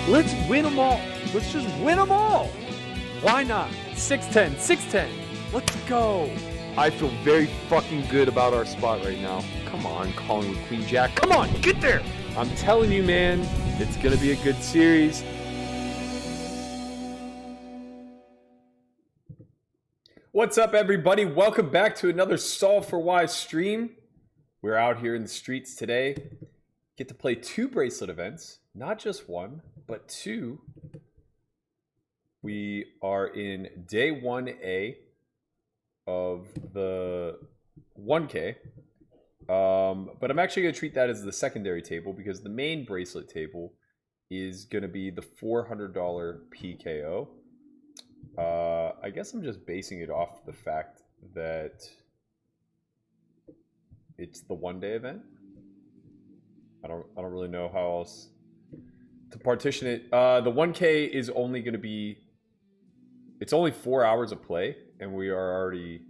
Let's win them all. Let's just win them all. Why not? 6-10, 6-10. Let's go. I feel very fucking good about our spot right now. Come on, calling with Queen Jack. Come on, get there. I'm telling you, man, it's going to be a good series. What's up, everybody? Welcome back to another Solve for Why stream. We're out here in the streets today. Get to play 2 bracelet events. Not just 1, but 2. We are in day 1A of the 1K. But I'm actually going to treat that as the secondary table because the main bracelet table is going to be the $400 PKO. I guess I'm just basing it off the fact that it's the 1-day event. I don't really know how else to partition it. The 1K is only going to be, it's only 4 hours of play, and we are already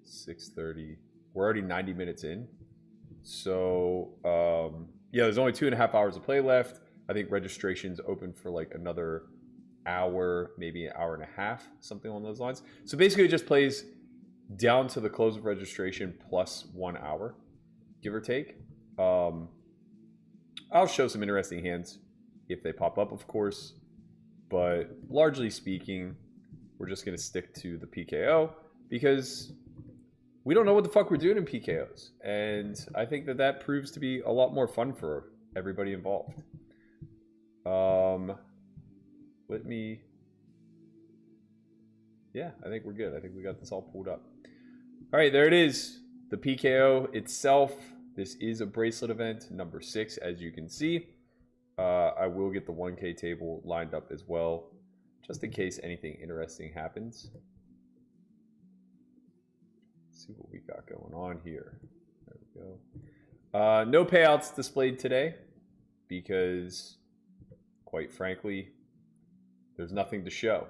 6:30. We're already 90 minutes in. So yeah, there's only 2.5 hours of play left. I think registration's open for like another hour, maybe an hour and a half, something along those lines. So basically it just plays down to the close of registration plus 1 hour, give or take. I'll show some interesting hands if they pop up, of course, but largely speaking, we're just going to stick to the PKO because we don't know what the fuck we're doing in PKOs, and I think that that proves to be a lot more fun for everybody involved. Yeah, I think we're good. I think we got this all pulled up. All right, there it is. The PKO itself. This is a bracelet event, number 6, as you can see. I will get the 1K table lined up as well, just in case anything interesting happens. Let's see what we got going on here. There we go. No payouts displayed today because, quite frankly, there's nothing to show.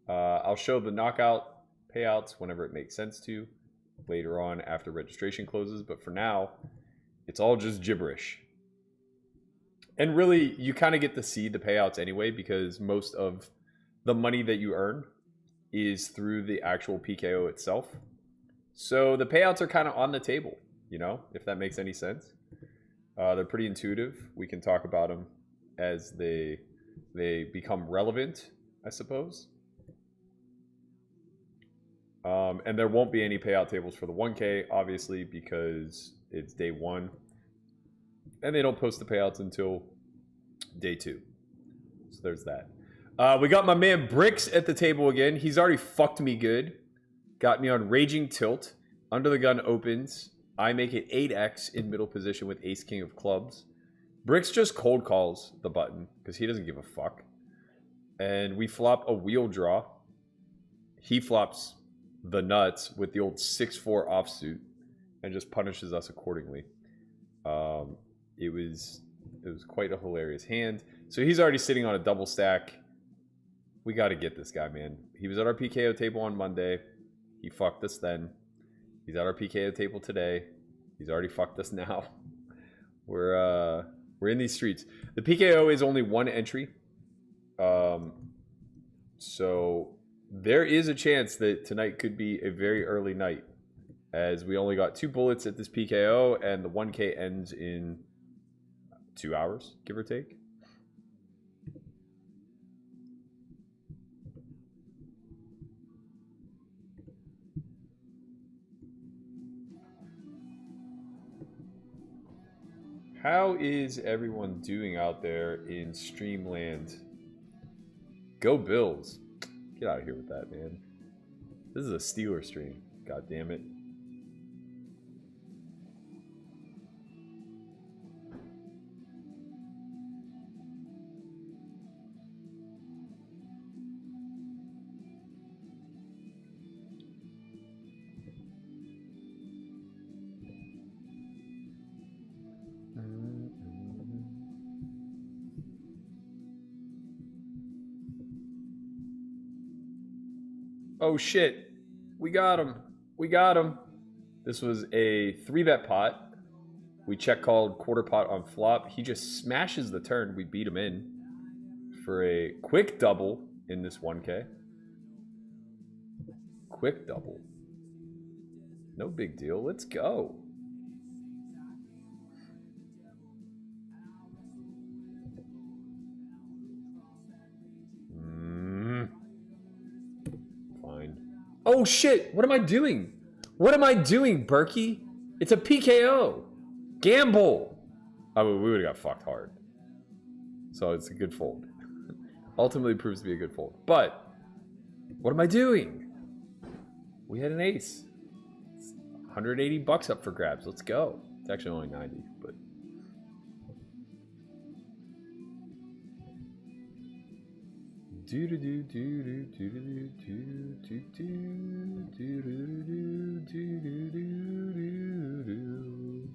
I'll show the knockout payouts whenever it makes sense to later on after registration closes, but for now, it's all just gibberish. And really, you kind of get to see the payouts anyway because most of the money that you earn is through the actual PKO itself. So the payouts are kind of on the table, you know, if that makes any sense. They're pretty intuitive. We can talk about them as they become relevant, I suppose. And there won't be any payout tables for the 1K, obviously, because it's day 1. And they don't post the payouts until day 2. So there's that. We got my man Bricks at the table again. He's already fucked me good. Got me on Raging Tilt. Under the gun opens. I make it 8x in middle position with Ace King of Clubs. Bricks just cold calls the button because he doesn't give a fuck. And we flop a wheel draw. He flops the nuts with the old 6-4 offsuit and just punishes us accordingly. It was quite a hilarious hand. So he's already sitting on a double stack. We got to get this guy, man. He was at our PKO table on Monday. He fucked us then. He's at our PKO table today. He's already fucked us now. We're in these streets. The PKO is only 1 entry. So there is a chance that tonight could be a very early night, as we only got 2 bullets at this PKO, and the 1K ends in 2 hours, give or take. How is everyone doing out there in Streamland? Go Bills. Get out of here with that, man. This is a Steelers stream. God damn it. Oh shit, we got him. We got him. This was a 3-bet pot. We check called quarter pot on flop. He just smashes the turn. We beat him in. for a quick double in this 1K. Quick double. No big deal. Let's go. Fine. Oh shit! What am I doing? What am I doing, Berkey? It's a PKO. Gamble. Oh, we would have got fucked hard. So it's a good fold. Ultimately proves to be a good fold. But what am I doing? We had an ace. It's 180 bucks up for grabs. Let's go. It's actually only 90, but do do do do do do do do do do do do do do.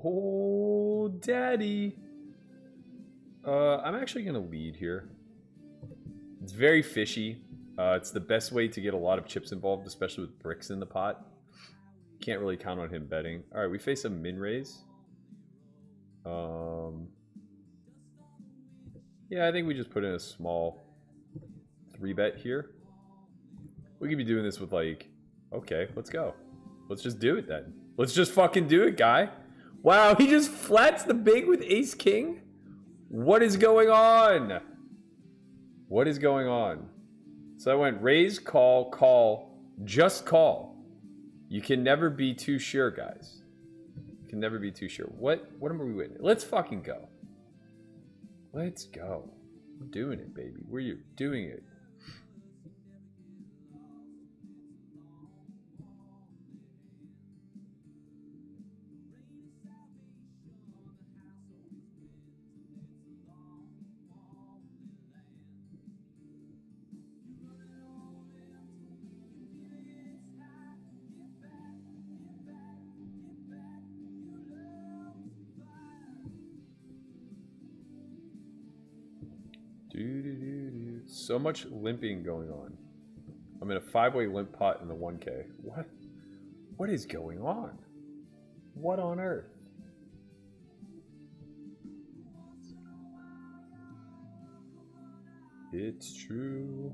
Oh, daddy. I'm actually gonna lead here. It's very fishy. It's the best way to get a lot of chips involved, especially with bricks in the pot. Can't really count on him betting. All right, we face a min raise. Yeah, I think we just put in a small 3-bet here. We could be doing this with like, okay, let's go. Let's just do it then. Let's just fucking do it, guy. Wow, he just flats the big with ace king? What is going on? What is going on? So I went raise, call, call, just call. You can never be too sure, guys. You can never be too sure. What am we winning? Let's fucking go. Let's go. We're doing it, baby. We're doing it. So much limping going on. I'm in a 5-way limp pot in the 1K. What? What is going on? What on earth? It's true.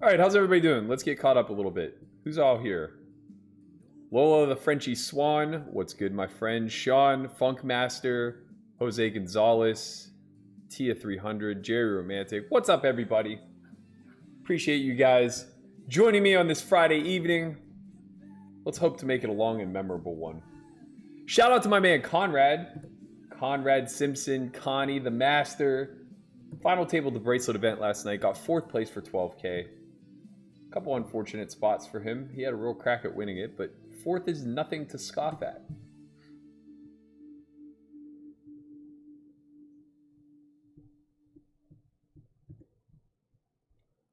All right, how's everybody doing? Let's get caught up a little bit. Who's all here? Lola the Frenchy Swan. What's good, my friend? Sean, Funkmaster, Jose Gonzalez, Tia 300, Jerry Romantic. What's up, everybody? Appreciate you guys joining me on this Friday evening. Let's hope to make it a long and memorable one. Shout out to my man Conrad. Conrad Simpson, Connie the Master. Final table of the bracelet event last night. Got 4th place for 12K. Couple unfortunate spots for him. He had a real crack at winning it, but 4th is nothing to scoff at.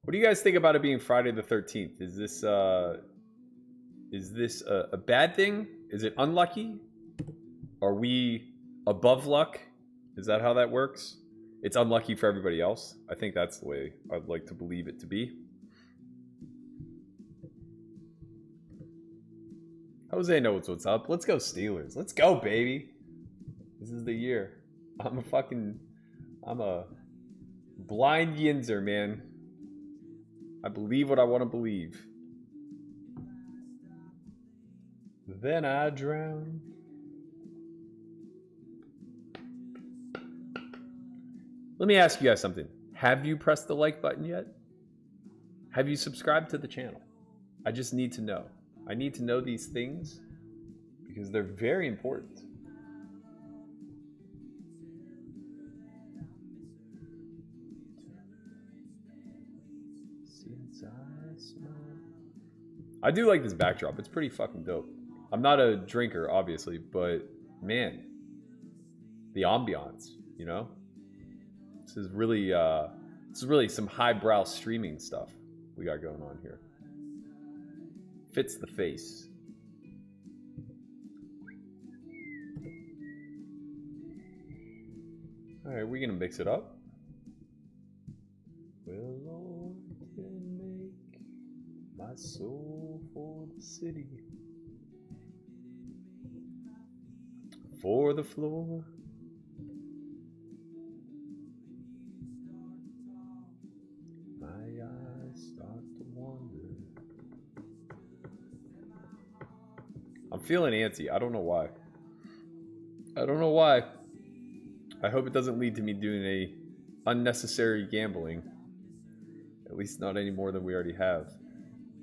What do you guys think about it being Friday the 13th? Is this a bad thing? Is it unlucky? Are we above luck? Is that how that works? It's unlucky for everybody else. I think that's the way I'd like to believe it to be. Jose knows what's up. Let's go Steelers. Let's go, baby. This is the year. I'm a blind yinzer, man. I believe what I want to believe. Then I drown. Let me ask you guys something. Have you pressed the like button yet? Have you subscribed to the channel? I just need to know. I need to know these things because they're very important. I do like this backdrop. It's pretty fucking dope. I'm not a drinker, obviously, but man, the ambiance, you know? This is really some highbrow streaming stuff we got going on here. Fits the face. All right, we're gonna mix it up. Well, Lord can make my soul for the city, for the floor. My eyes start to wander. I'm feeling antsy. I don't know why. I don't know why. I hope it doesn't lead to me doing a unnecessary gambling. At least not any more than we already have.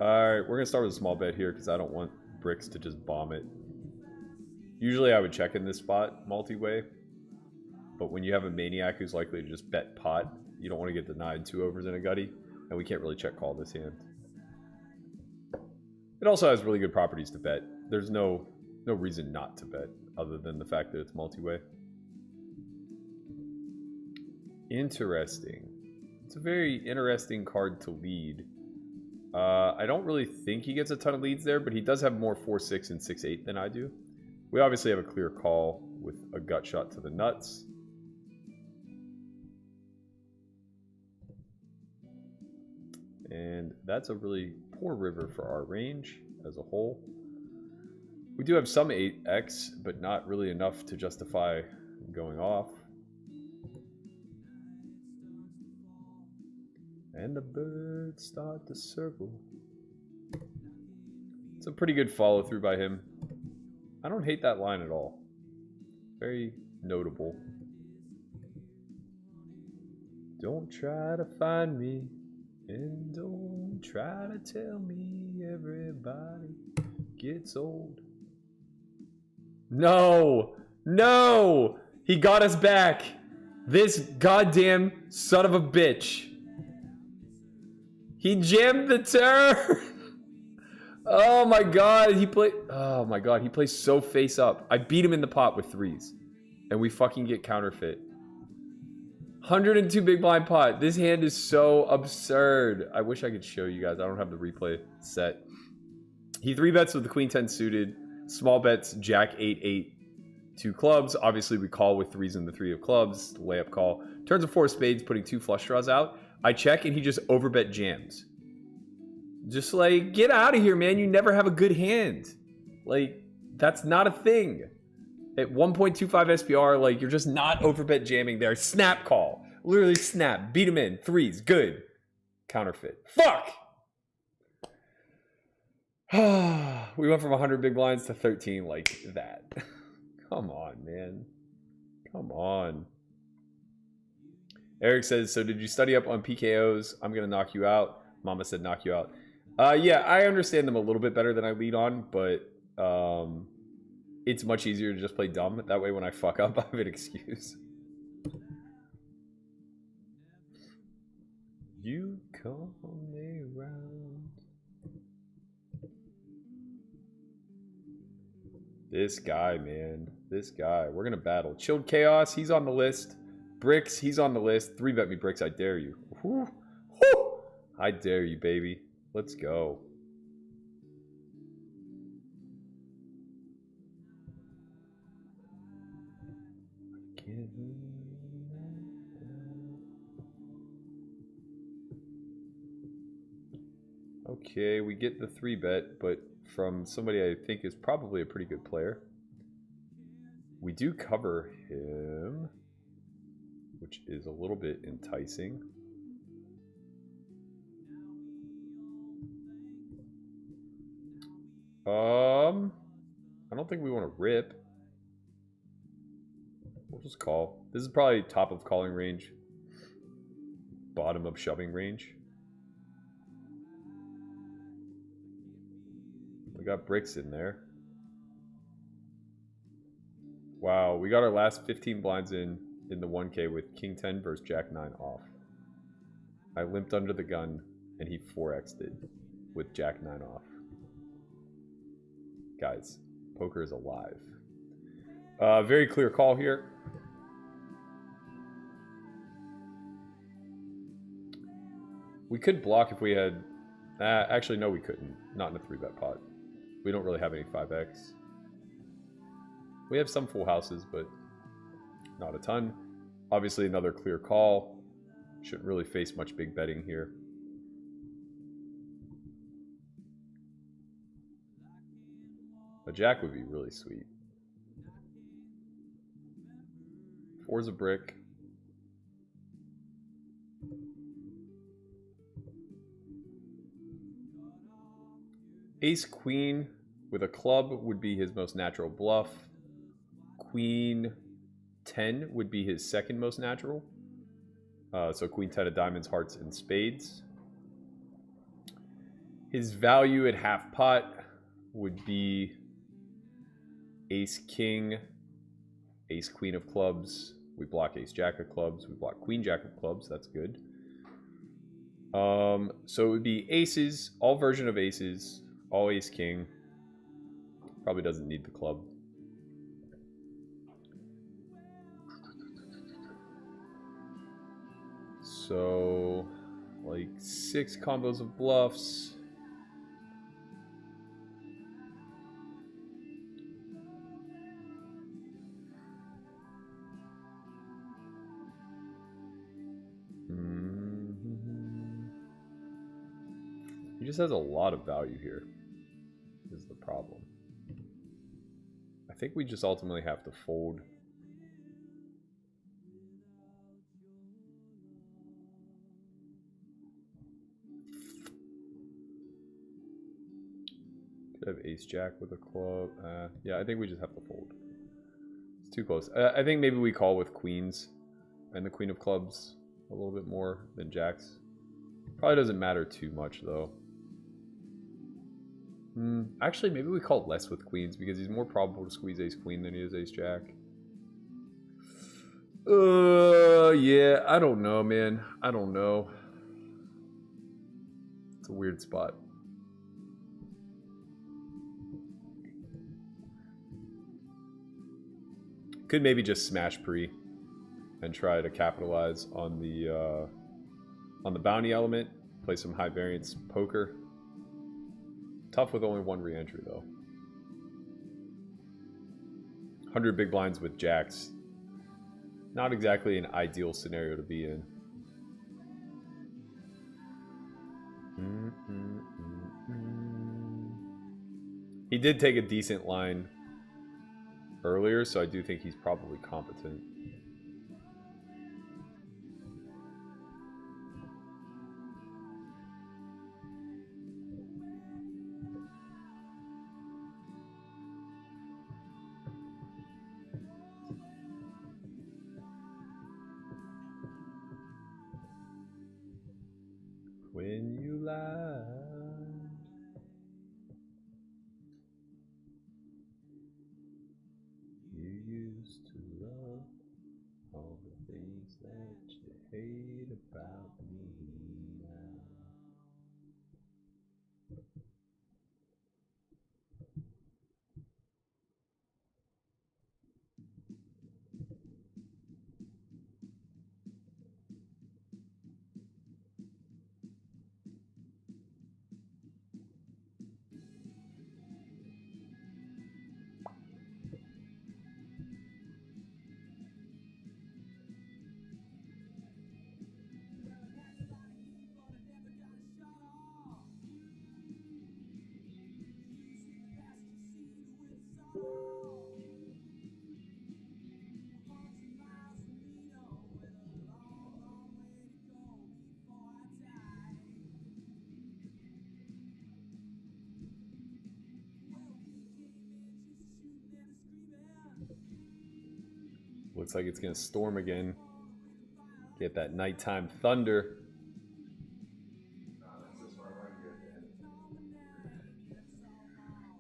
Alright, we're going to start with a small bet here because I don't want Bricks to just bomb it. Usually I would check in this spot multi-way. But when you have a maniac who's likely to just bet pot, you don't want to get denied 2 overs in a gutty. And we can't really check call this hand. It also has really good properties to bet. There's no reason not to bet other than the fact that it's multi-way. Interesting. It's a very interesting card to lead. I don't really think he gets a ton of leads there, but he does have more 4-6 and 6-8 than I do. We obviously have a clear call with a gut shot to the nuts. And that's a really poor river for our range as a whole. We do have some 8x, but not really enough to justify going off. And the birds start to circle. It's a pretty good follow through by him. I don't hate that line at all. Very notable. Don't try to find me, and don't try to tell me everybody gets old. No! No! He got us back! This goddamn son of a bitch. He jammed the turn! Oh my god, he plays so face up. I beat him in the pot with 3s. And we fucking get counterfeit. 102 big blind pot. This hand is so absurd. I wish I could show you guys. I don't have the replay set. He 3-bets with the queen 10 suited. Small bets, jack 8-8. 2 clubs. Obviously we call with 3s and the 3 of clubs. Layup call. Turns a 4 of spades, putting 2 flush draws out. I check and he just overbet jams. Just like, get out of here, man. You never have a good hand. Like, that's not a thing. At 1.25 SPR, like, you're just not overbet jamming there. Snap call. Literally snap. Beat him in. 3s. Good. Counterfeit. Fuck! We went from 100 big blinds to 13 like that. Come on, man. Come on. Eric says, so did you study up on PKOs? I'm going to knock you out. Mama said knock you out. Yeah, I understand them a little bit better than I lead on, but it's much easier to just play dumb. That way when I fuck up, I have an excuse. You come around. This guy, man. This guy. We're going to battle. Chilled Chaos, he's on the list. Bricks, he's on the list. 3-bet me, Bricks. I dare you. Whew. Whew. I dare you, baby. Let's go. Okay, we get the 3-bet, but from somebody I think is probably a pretty good player. We do cover him, which is a little bit enticing. don't think we want to rip. We'll just call. This is probably top of calling range. Bottom of shoving range. We got bricks in there. Wow, we got our last 15 blinds in the 1K with King 10 versus Jack 9 off. I limped under the gun and he 4x'd it with Jack 9 off. Guys, poker is alive. Very clear call here. We could block if we had... actually, no, we couldn't. Not in a 3-bet pot. We don't really have any 5x. We have some full houses, but not a ton. Obviously, another clear call. Shouldn't really face much big betting here. A jack would be really sweet. 4's a brick. Ace queen with a club would be his most natural bluff. Queen 10 would be his second most natural. So queen 10 of diamonds, hearts, and spades. His value at half pot would be ace king, ace queen of clubs. We block ace jack of clubs. We block queen jack of clubs. That's good. So it would be aces, all version of aces, all ace king. Probably doesn't need the club. So, like 6 combos of bluffs. He just has a lot of value here, is the problem. I think we just ultimately have to fold. Could have ace jack with a club. Yeah, I think we just have to fold. It's too close. I think maybe we call with queens and the queen of clubs a little bit more than jacks. Probably doesn't matter too much though. Actually, maybe we call less with queens because he's more probable to squeeze ace queen than he is ace jack. Yeah, I don't know, man. I don't know. It's a weird spot. Could maybe just smash pre and try to capitalize on the bounty element. Play some high variance poker. Tough with only 1 re-entry though. 100 big blinds with jacks. Not exactly an ideal scenario to be in. He did take a decent line earlier, so I do think he's probably competent. When you lie, you used to love all the things that you hate about me now. looks like it's going to storm again. Get that nighttime thunder.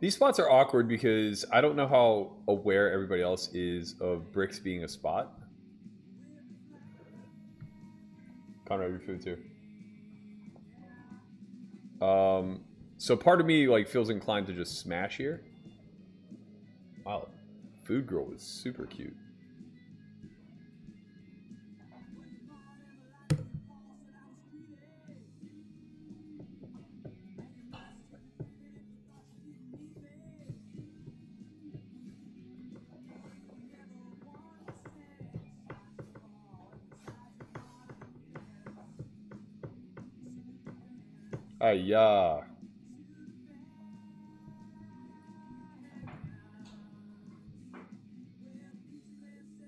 These spots are awkward because I don't know how aware everybody else is of bricks being a spot. Conrad, your food's here. So part of me like feels inclined to just smash here. Wow, food girl was super cute. Yeah.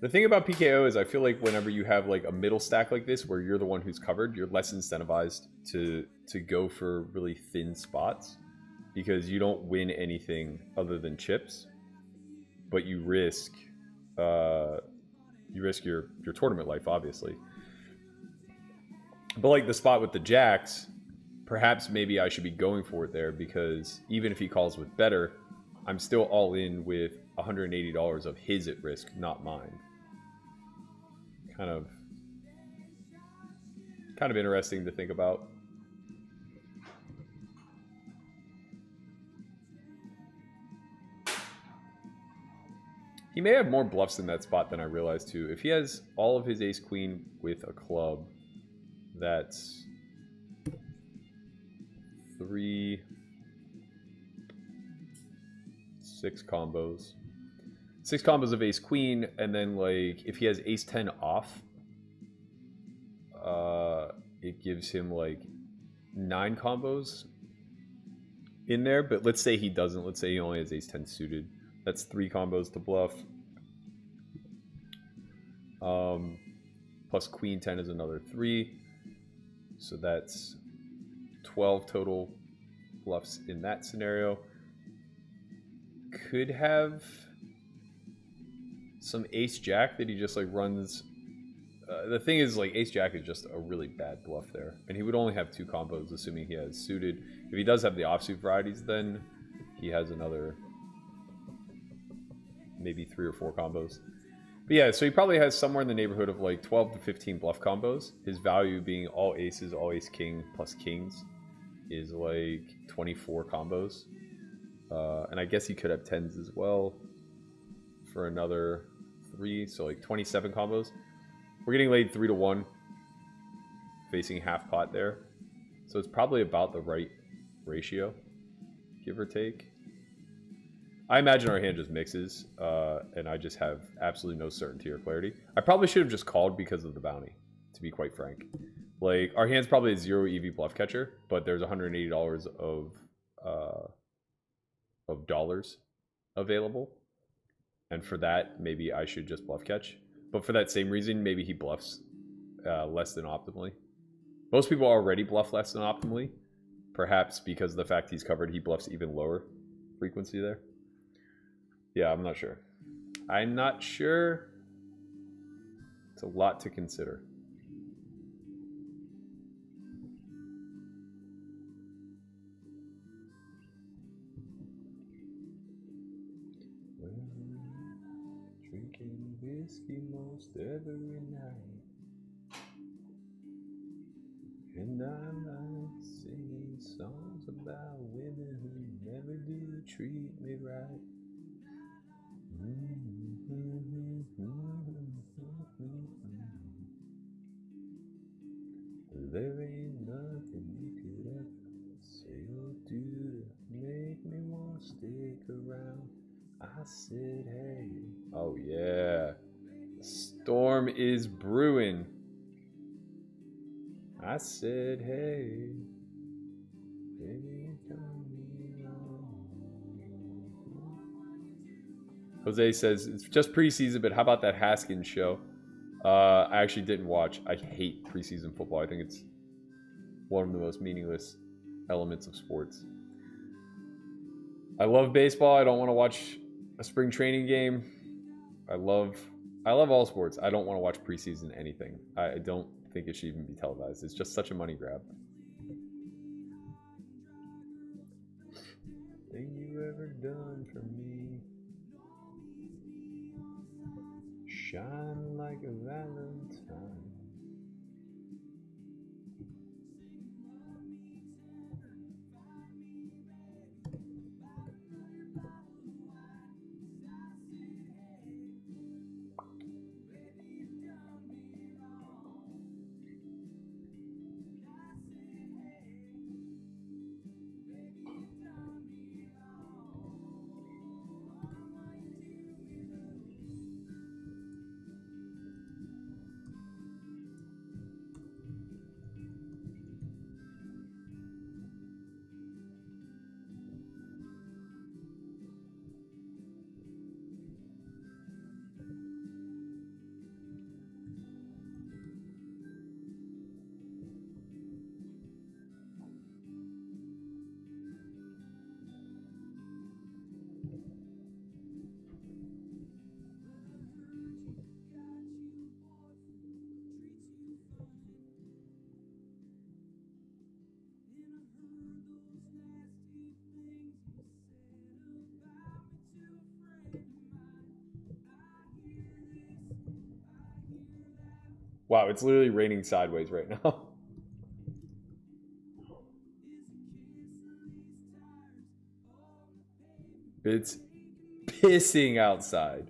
The thing about PKO is I feel like whenever you have like a middle stack like this where you're the one who's covered, you're less incentivized to go for really thin spots because you don't win anything other than chips, but you risk your tournament life, obviously. But like the spot with the jacks, perhaps maybe I should be going for it there because even if he calls with better, I'm still all in with $180 of his at risk, not mine. Kind of interesting to think about. He may have more bluffs in that spot than I realized too. If he has all of his ace queen with a club, that's 6 combos. 6 combos of ace queen, and then like if he has ace 10 off, it gives him like 9 combos in there. But let's say he doesn't. Let's say he only has ace 10 suited. That's 3 combos to bluff. Plus queen 10 is another 3. So that's 12 total bluffs in that scenario. Could have some ace jack that he just like runs. The thing is, like, ace jack is just a really bad bluff there, and he would only have 2 combos assuming he has suited. If he does have the offsuit varieties, then he has another maybe 3 or 4 combos. But yeah, so he probably has somewhere in the neighborhood of like 12 to 15 bluff combos. His value being all aces, all ace king plus kings is like 24 combos. And I guess he could have 10s as well for another 3, so like 27 combos. We're getting laid 3 to 1, facing half pot there. So it's probably about the right ratio, give or take. I imagine our hand just mixes, and I just have absolutely no certainty or clarity. I probably should have just called because of the bounty, to be quite frank. Like, our hand's probably a 0 EV bluff catcher, but there's $180 of dollars available. And for that, maybe I should just bluff catch. But for that same reason, maybe he bluffs less than optimally. Most people already bluff less than optimally. Perhaps because of the fact he's covered, he bluffs even lower frequency there. Yeah, I'm not sure. I'm not sure. It's a lot to consider. Drinking whiskey most every night, and I like singing songs about women who never do treat me right. There ain't nothing you could ever say or do to make me want to stick around. I said, hey. Oh, yeah. The storm is brewing. I said, hey. Baby, come here. Jose says, it's just preseason, but how about that Haskins show? I actually didn't watch. I hate preseason football. I think it's one of the most meaningless elements of sports. I love baseball. I don't want to watch a spring training game. I love I love all sports. I don't want to watch preseason anything. I don't think it should even be televised. It's just such a money grab. Thing you ever done for me, shine like a valentine. Wow, it's literally raining sideways right now. It's pissing outside.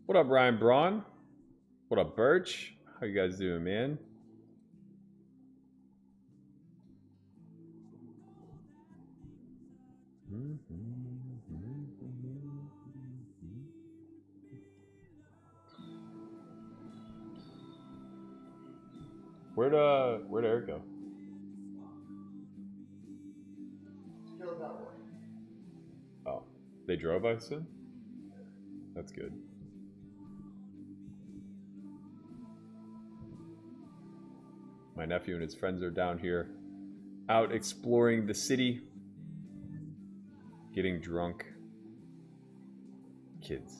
What up, Ryan Braun? What up, Birch? How you guys doing, man? Where'd Eric go? Oh, they drove, I assume? That's good. My nephew and his friends are down here, out exploring the city, getting drunk. Kids.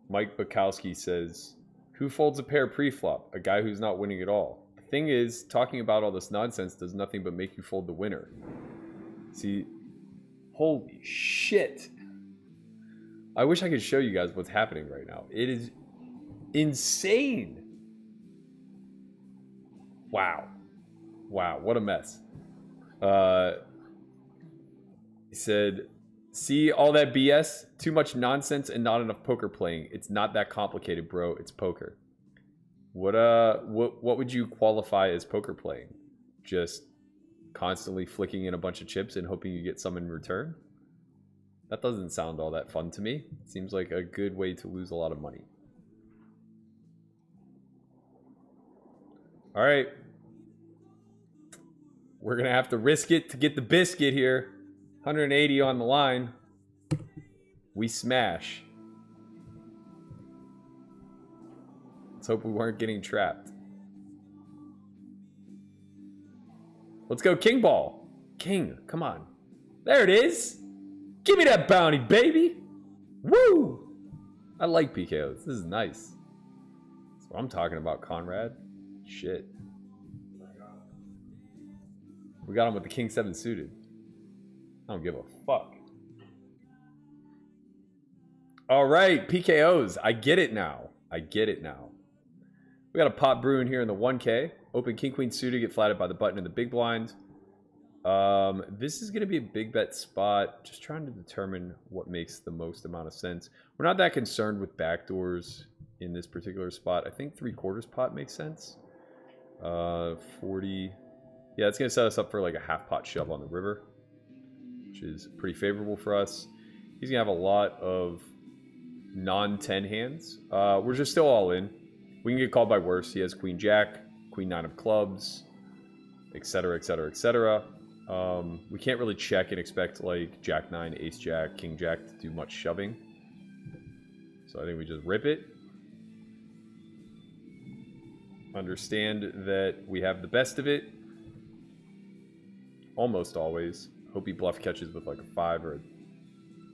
Mike Bukowski says, who folds a pair pre-flop? A guy who's not winning at all. The thing is, talking about all this nonsense does nothing but make you fold the winner. See, holy shit. I wish I could show you guys what's happening right now. It is insane. Wow. Wow, what a mess. He said, see all that BS? Too much nonsense and not enough poker playing. It's not that complicated, bro. It's poker. What would you qualify as poker playing? Just constantly flicking in a bunch of chips and hoping you get some in return? That doesn't sound all that fun to me. Seems like a good way to lose a lot of money. All right. We're going to have to risk it to get the biscuit here. 180 on the line. We smash. Let's hope we weren't getting trapped. Let's go king ball. King, come on. There it is. Give me that bounty, baby. Woo! I like PKOs. This is nice. That's what I'm talking about, Conrad. Shit. We got him with the king 7 suited. I don't give a fuck. All right, PKOs. I get it now. I get it now. We got a pot brewing here in the 1K. Open king queen suited, get flatted by the button in the big blind. This is going to be a big bet spot. Just trying to determine what makes the most amount of sense. We're not that concerned with backdoors in this particular spot. I think 3/4 pot makes sense. 40. Yeah, it's going to set us up for like a half pot shove on the river, which is pretty favorable for us. He's going to have a lot of non-10 hands. We're just still all in. We can get called by worse. He has queen jack, queen 9 of clubs, etc., etc., etc. We can't really check and expect like jack 9, ace jack, king jack to do much shoving. So I think we just rip it. Understand that we have the best of it. Almost always. Hope he bluff catches with like a 5 or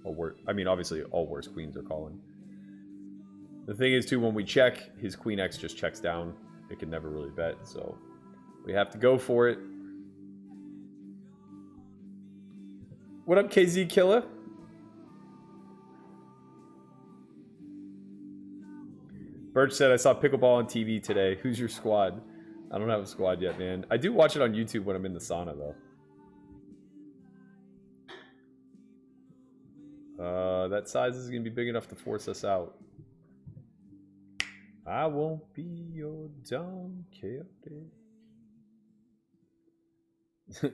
a worse. I mean, obviously all worse queens are calling. The thing is too, when we check, his queen X just checks down. It can never really bet, so we have to go for it. What up, KZ Killer? Birch said, I saw pickleball on TV today. Who's your squad? I don't have a squad yet, man. I do watch it on YouTube when I'm in the sauna, though. That size is going to be big enough to force us out. I won't be your donkey.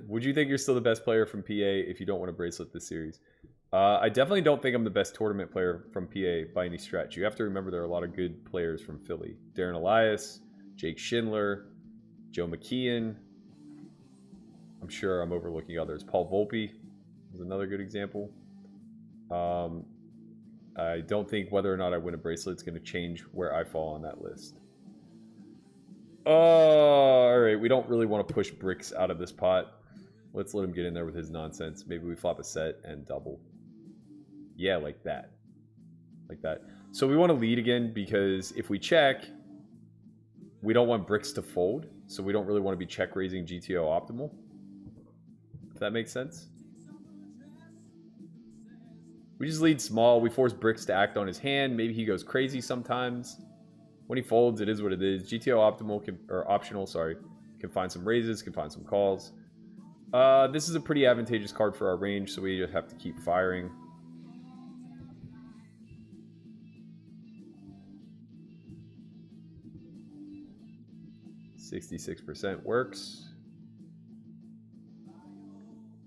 Would you think you're still the best player from PA if you don't want a bracelet this series? I definitely don't think I'm the best tournament player from PA by any stretch. You have to remember there are a lot of good players from Philly. Darren Elias, Jake Schindler, Joe McKeon. I'm sure I'm overlooking others. Paul Volpe is another good example. I don't think whether or not I win a bracelet is going to change where I fall on that list. Alright, we don't really want to push bricks out of this pot. Let's let him get in there with his nonsense. Maybe we flop a set and double. Yeah, like that. Like that. So we want to lead again because if we check, we don't want bricks to fold. So we don't really want to be check raising GTO optimal. If that makes sense. We just lead small. We force bricks to act on his hand. Maybe he goes crazy sometimes. When he folds, it is what it is. GTO optimal can, or optional, sorry, can find some raises, can find some calls. This is a pretty advantageous card for our range, so we just have to keep firing. %66 works.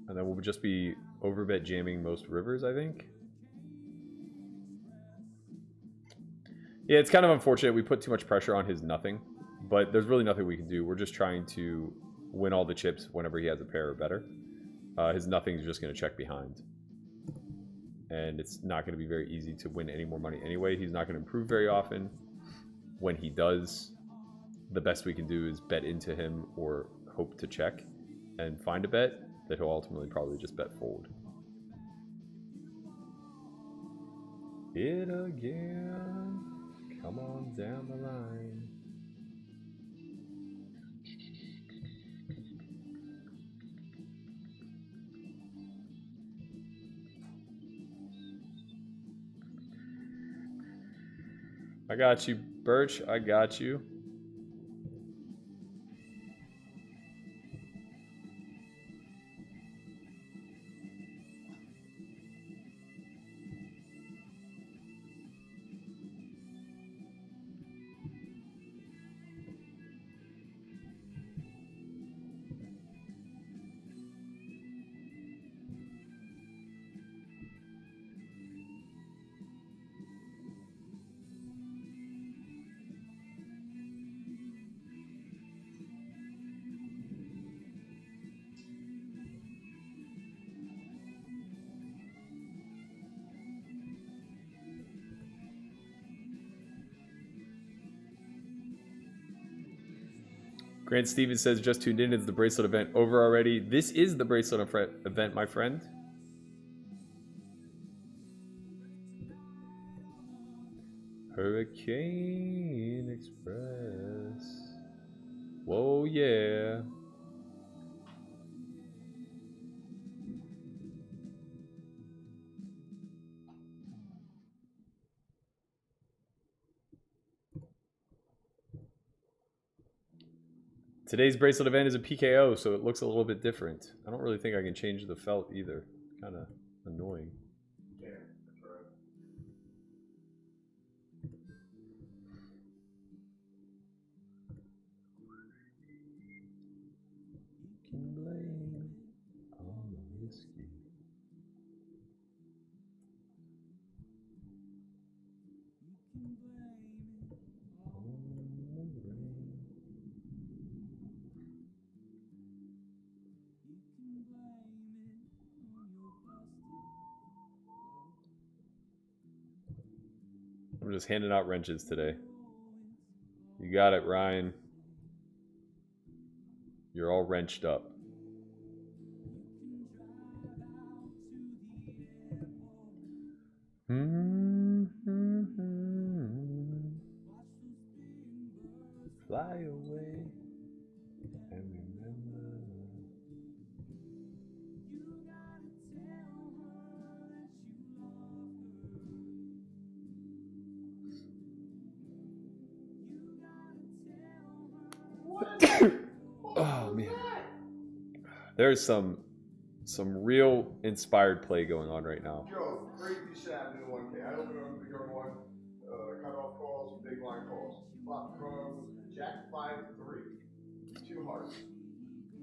And then we'll just be overbet jamming most rivers, I think. Yeah, it's kind of unfortunate. We put too much pressure on his nothing, but there's really nothing we can do. We're just trying to win all the chips whenever he has a pair or better. His nothing is just going to check behind. And it's not going to be very easy to win any more money anyway. He's not going to improve very often. When he does, the best we can do is bet into him or hope to check and find a bet that he'll ultimately probably just bet fold. It again. Come on down the line. I got you, Birch. I got you. Grant Stevens says, just tuned in. Is the bracelet event over already? This is the bracelet event, my friend. Hurricane Express. Whoa, yeah. Today's bracelet event is a PKO, so it looks a little bit different. I don't really think I can change the felt either. Kind of annoying. Yeah, that's right. You can blame all the whiskey. I'm just handing out wrenches today. You got it, Ryan. You're all wrenched up. Fly away and remember. Oh man, there's some real inspired play going on right now. Yo, crazy shit happened in the 1K. I opened up the gun one, cut off calls, big blind calls. Flop the card was Jack 5-3, 2 hearts.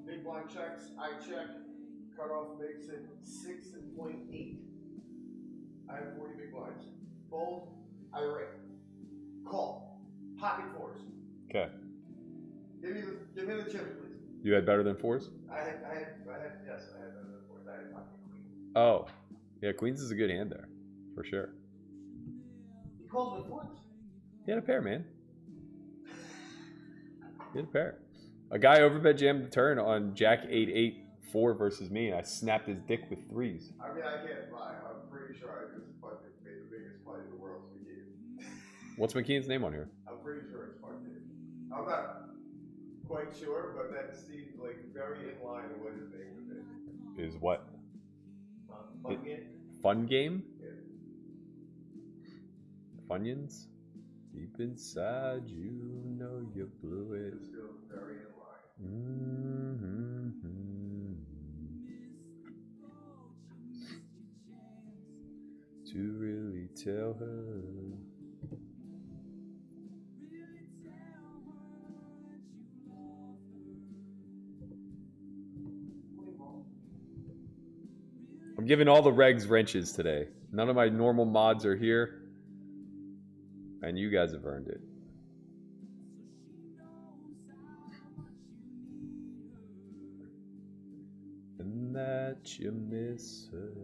Big blind checks, I check, cut off makes it 6.8. I have 40 big blinds. Fold, I rake. Call. Pocket fours. Okay. Give me the chips, please. You had better than fours? I had better than fours. I had pocket queen. Oh. Yeah, queens is a good hand there. For sure. He calls with fours. He had a pair, man. He had a pair. A guy overbet jammed the turn on Jack 8-8-4 versus me, and I snapped his dick with threes. I mean, I can't lie. I'm pretty sure I just fucking made the biggest play in the world to the game. What's McKean's name on here? I'm pretty sure it's fucking. I'm not quite sure, but that seems like very in line with what his name would be. Is what? Fun game? Fun game? Yeah. Funyuns? Deep inside, you know you blew it. It's still very in line. To really tell her. I'm giving all the regs wrenches today. None of my normal mods are here. And you guys have earned it. And that you miss her.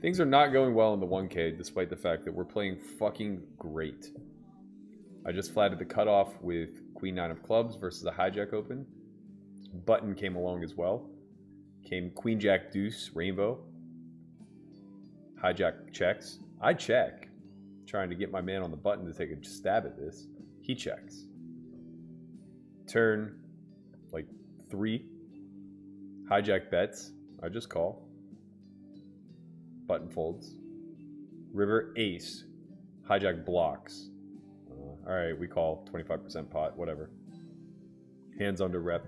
Things are not going well in the 1K, despite the fact that we're playing fucking great. I just flatted the cutoff with Queen 9 of Clubs versus a Hijack Open. Button came along as well. Came Queen Jack Deuce, Rainbow. Hijack checks. I check. Trying to get my man on the button to take a stab at this. He checks. Turn, like 3. Hijack bets. I just call. Button folds. River ace. Hijack blocks. Alright, we call 25% pot, whatever. Hands under rep.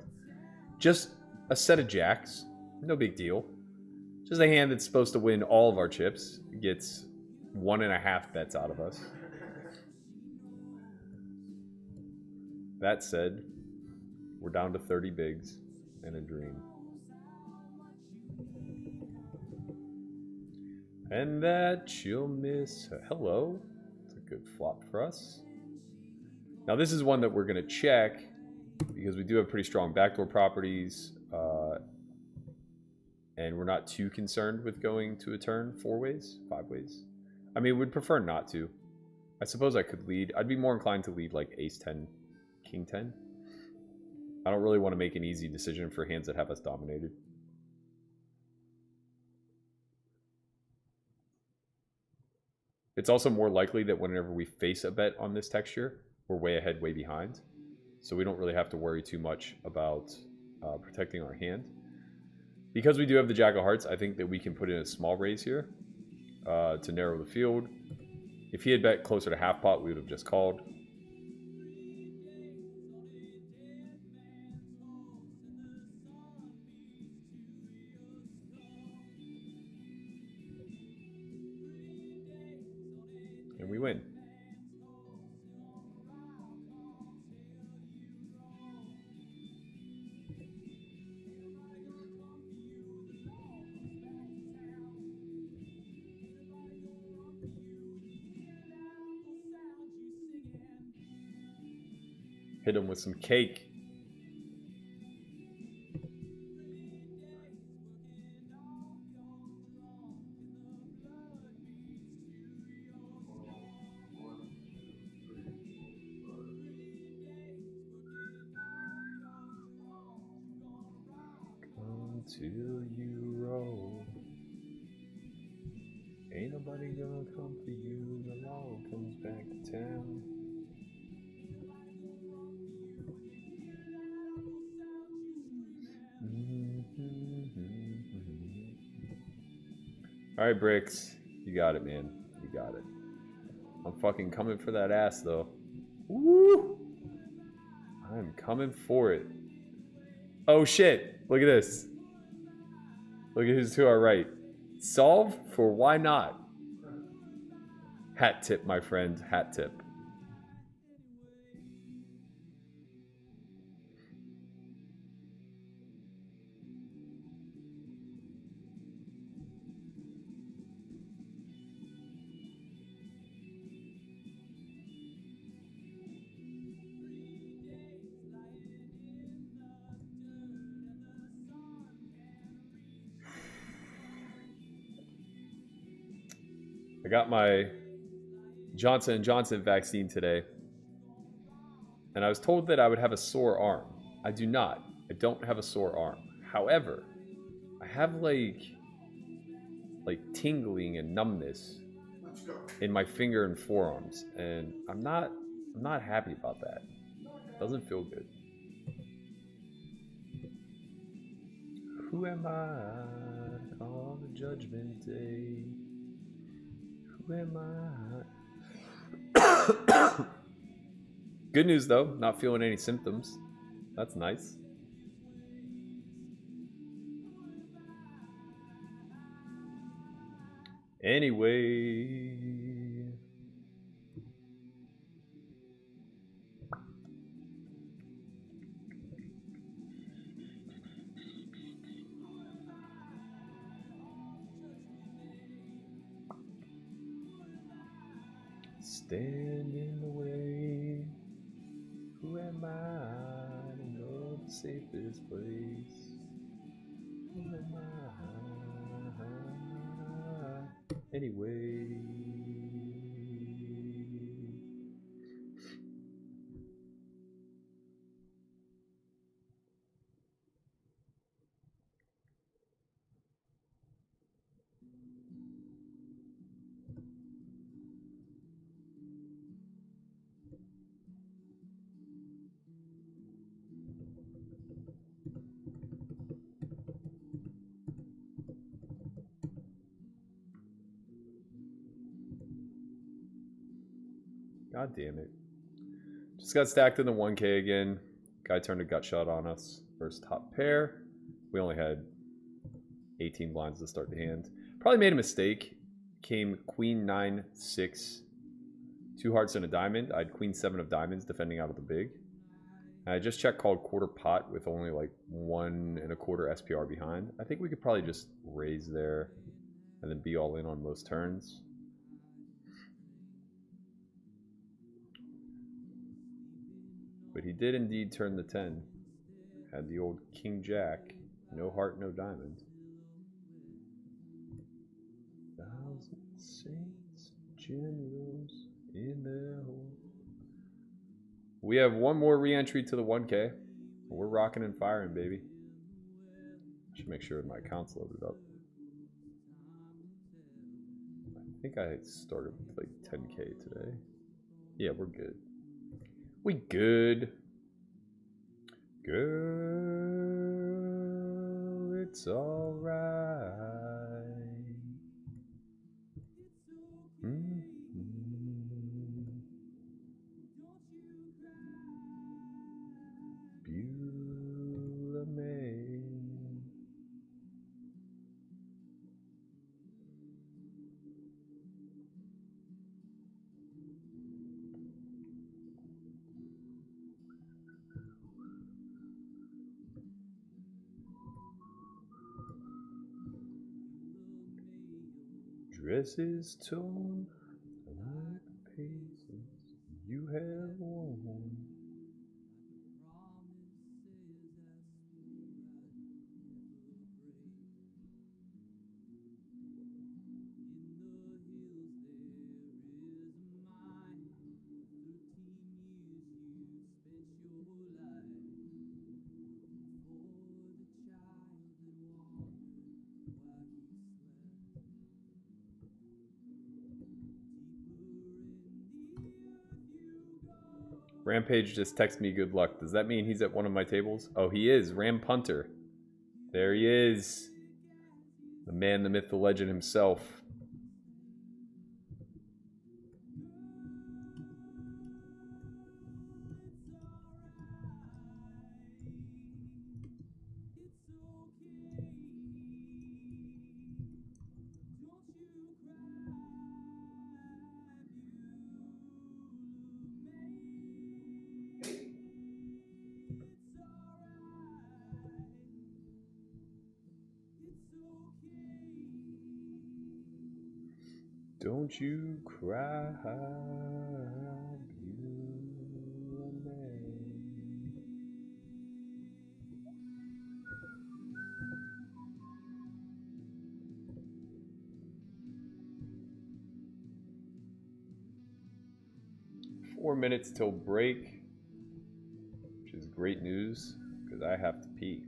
Just a set of jacks. No big deal. Just a hand that's supposed to win all of our chips. Gets 1.5 bets out of us. That said, we're down to 30 bigs and a dream. And that you'll miss. Hello. It's a good flop for us. Now this is one that we're going to check because we do have pretty strong backdoor properties. And we're not too concerned with going to a turn 4 ways, 5 ways. I mean, we'd prefer not to. I suppose I could lead. I'd be more inclined to lead like ace 10, king 10. I don't really want to make an easy decision for hands that have us dominated. It's also more likely that whenever we face a bet on this texture, we're way ahead, way behind. So we don't really have to worry too much about protecting our hand. Because we do have the Jack of Hearts, I think that we can put in a small raise here to narrow the field. If he had bet closer to half pot, we would have just called. And we win. Hit him with some cake. Until you roll, ain't nobody gonna come for you. The law comes back to town. All right, Bricks, you got it, man. You got it. I'm fucking coming for that ass, though. Woo! I'm coming for it. Oh shit! Look at this. Look at who's to our right. Solve for why not? Hat tip, my friend. Hat tip. I got my Johnson & Johnson vaccine today, and I was told that I would have a sore arm. I do not. I don't have a sore arm. However, I have like tingling and numbness in my finger and forearms, and I'm not happy about that. Doesn't feel good. Who am I on the judgment day? Who am I? Good news though, not feeling any symptoms. That's nice. Anyway, stand in the way. Who am I to know the safest place? Who am I? Anyway. God damn it. Just got stacked in the 1K again. Guy turned a gut shot on us. First top pair. We only had 18 blinds to start the hand. Probably made a mistake. Came queen 9, 6, 2 hearts and a diamond. I had queen 7 of diamonds defending out of the big. And I just checked called quarter pot with only like 1 1/4 SPR behind. I think we could probably just raise there and then be all in on most turns. But he did indeed turn the 10. Had the old king jack. No heart, no diamond. 1,000 saints, generals in their home. We have one more re-entry to the 1K. We're rocking and firing, baby. Should make sure my account's loaded up. I think I started with like 10K today. Yeah, we're good. We good. Girl, it's alright. Beulah, Maine. Dresses torn like pieces you have worn. Rampage just texted me good luck. Does that mean he's at one of my tables? Oh, he is. Ram Punter. There he is. The man, the myth, the legend himself. Don't you cry, Beulah, Maine. Four minutes till break, which is great news because I have to pee.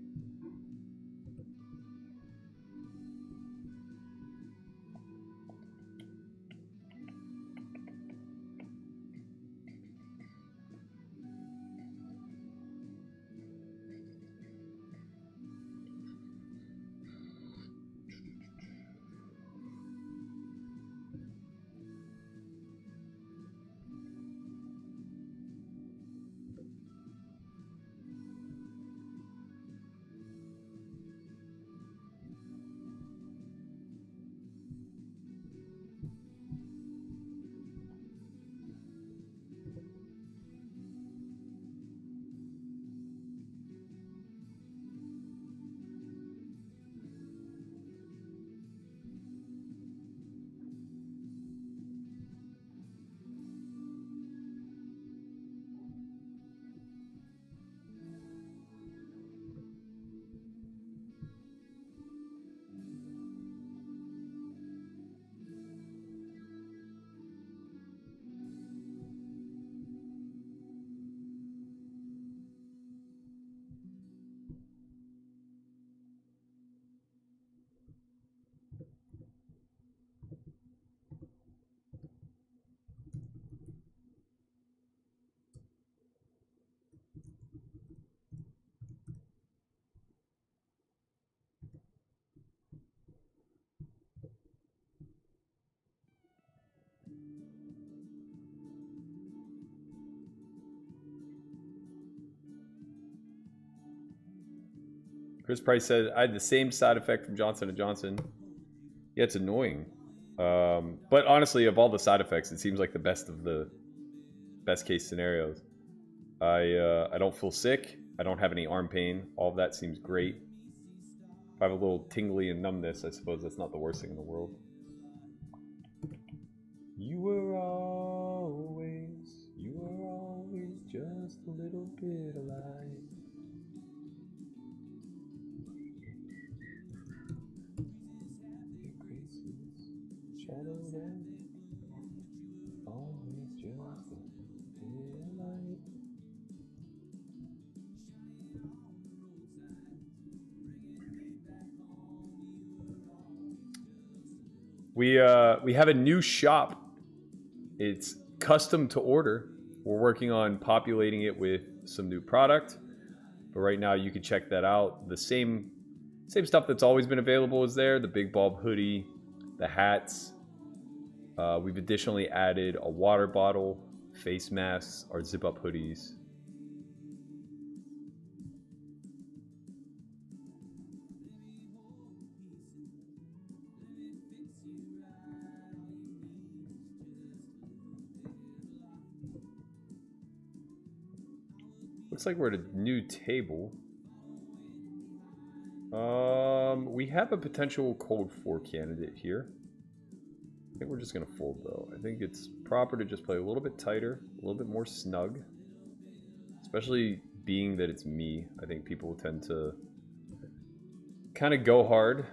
Chris Price said, I had the same side effect from Johnson & Johnson. Yeah, it's annoying. But honestly, of all the side effects, it seems like the best of the best case scenarios. I don't feel sick. I don't have any arm pain. All of that seems great. If I have a little tingly and numbness, I suppose that's not the worst thing in the world. You were always just a little bit alive. Always just a bit alive. We have a new shop. It's custom to order. We're working on populating it with some new product, but right now you can check that out. The same stuff that's always been available is there. The big bulb hoodie, the hats. We've additionally added a water bottle, face masks, our zip up hoodies. Looks like we're at a new table. We have a potential cold 4 candidate here. I think we're just going to fold, though. I think it's proper to just play a little bit tighter, a little bit more snug. Especially being that it's me. I think people will tend to kind of go hard.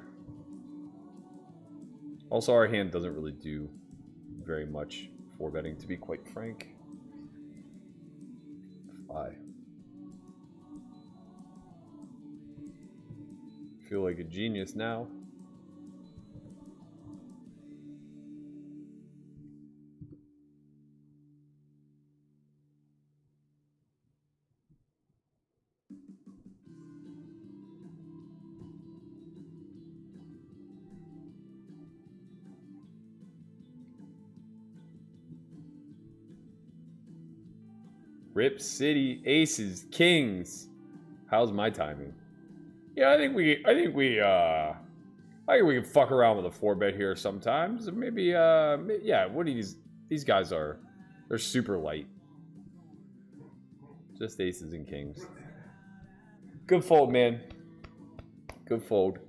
Also, our hand doesn't really do very much for betting, to be quite frank. I feel like a genius now. Rip City, aces, kings. How's my timing? Yeah, I think we can fuck around with a 4-bet here sometimes. Maybe, yeah. What are these guys are? They're super light. Just aces and kings. Good fold, man. Good fold.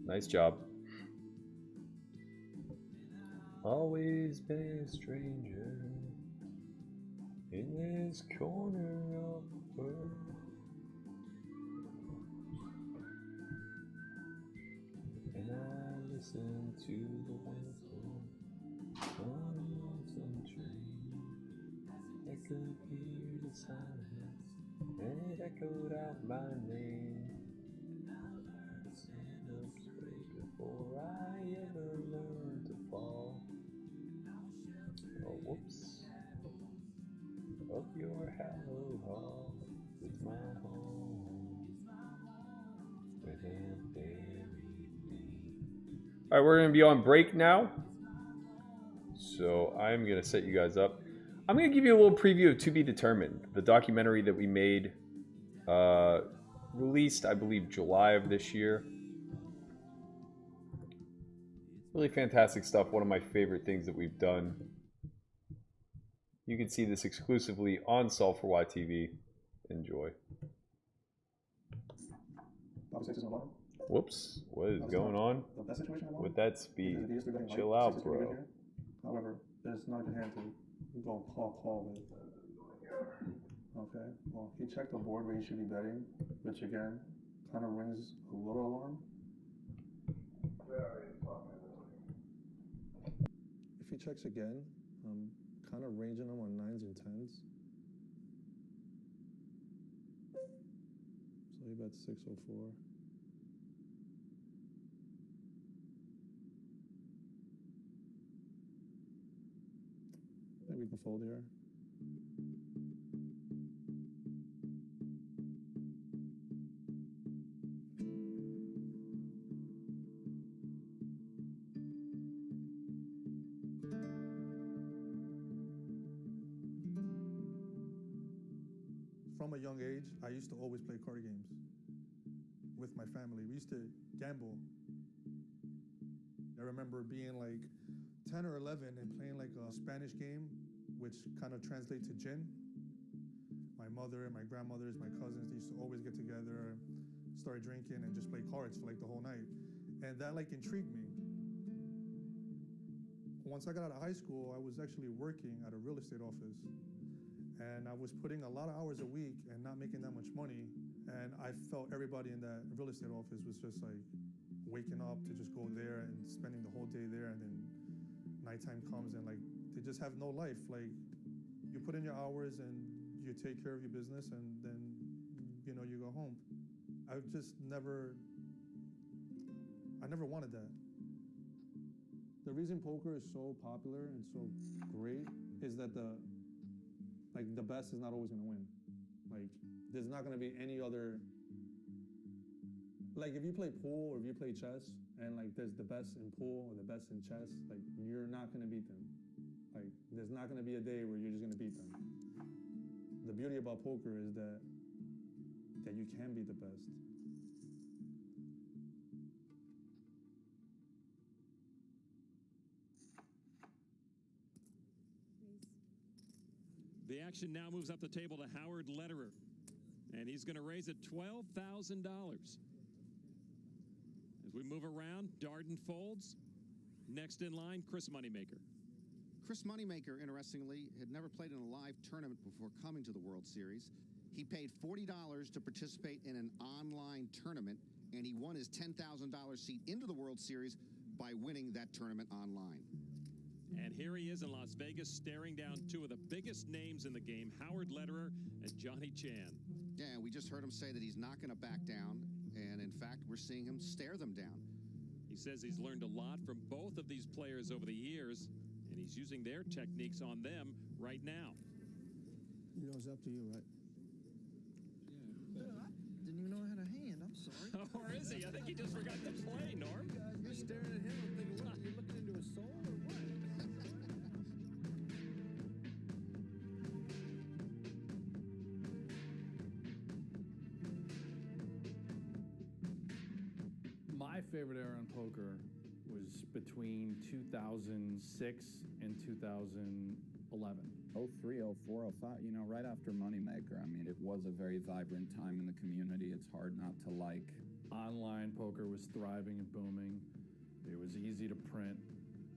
Nice job. Always been a stranger in this corner of the world. And I listen to the whistle of some train. I could hear the silence, and it echoed out my name. Stand up straight before I ever learned to fall. Oh, whoops. Up your hallowed hall with my home. Where they buried me. Alright, we're going to be on break now. So I'm going to set you guys up. I'm going to give you a little preview of To Be Determined, the documentary that we made, released, I believe, July of this year. Really fantastic stuff. One of my favorite things that we've done. You can see this exclusively on Solve for YTV. Enjoy. Whoops. What is going on with that speed? Chill out, bro. However, there's not a good hand to go call with. Okay, well, he checked the board where he should be betting, which again, kind of rings a little alarm. If he checks again, I'm kind of ranging him on 9s and 10s. So he bets 604. I think we can fold here. From a young age, I used to always play card games with my family. We used to gamble. I remember being like 10 or 11 and playing like a Spanish game, which kind of translates to gin. My mother and my grandmothers, my cousins, they used to always get together, start drinking and just play cards for like the whole night. And that like intrigued me. Once I got out of high school, I was actually working at a real estate office. And I was putting a lot of hours a week and not making that much money. And I felt everybody in that real estate office was just like waking up to just go there and spending the whole day there. And then nighttime comes and like, they just have no life. Like you put in your hours and you take care of your business and then, you know, you go home. I never wanted that. The reason poker is so popular and so great is that the best is not always gonna win. Like, there's not gonna be any other. Like, if you play pool or if you play chess and like there's the best in pool or the best in chess, like you're not gonna beat them. Like, there's not gonna be a day where you're just gonna beat them. The beauty about poker is that you can be the best. The action now moves up the table to Howard Lederer, and he's going to raise it $12,000. As we move around, Darden folds. Next in line, Chris Moneymaker. Chris Moneymaker, interestingly, had never played in a live tournament before coming to the World Series. He paid $40 to participate in an online tournament, and he won his $10,000 seat into the World Series by winning that tournament online. And here he is in Las Vegas, staring down two of the biggest names in the game, Howard Lederer and Johnny Chan. Yeah, we just heard him say that he's not going to back down, and in fact, we're seeing him stare them down. He says he's learned a lot from both of these players over the years, and he's using their techniques on them right now. You know, it's up to you, right? Yeah. Didn't even know I had a hand. I'm sorry. Or is he? I think he just forgot to play, Norm. You're staring at him. I'm thinking, what? You're looking into his soul or what? My favorite era in poker was between 2006 and 2011. 03, 04, 05, you know, right after Moneymaker. I mean, it was a very vibrant time in the community. It's hard not to like. Online poker was thriving and booming. It was easy to print.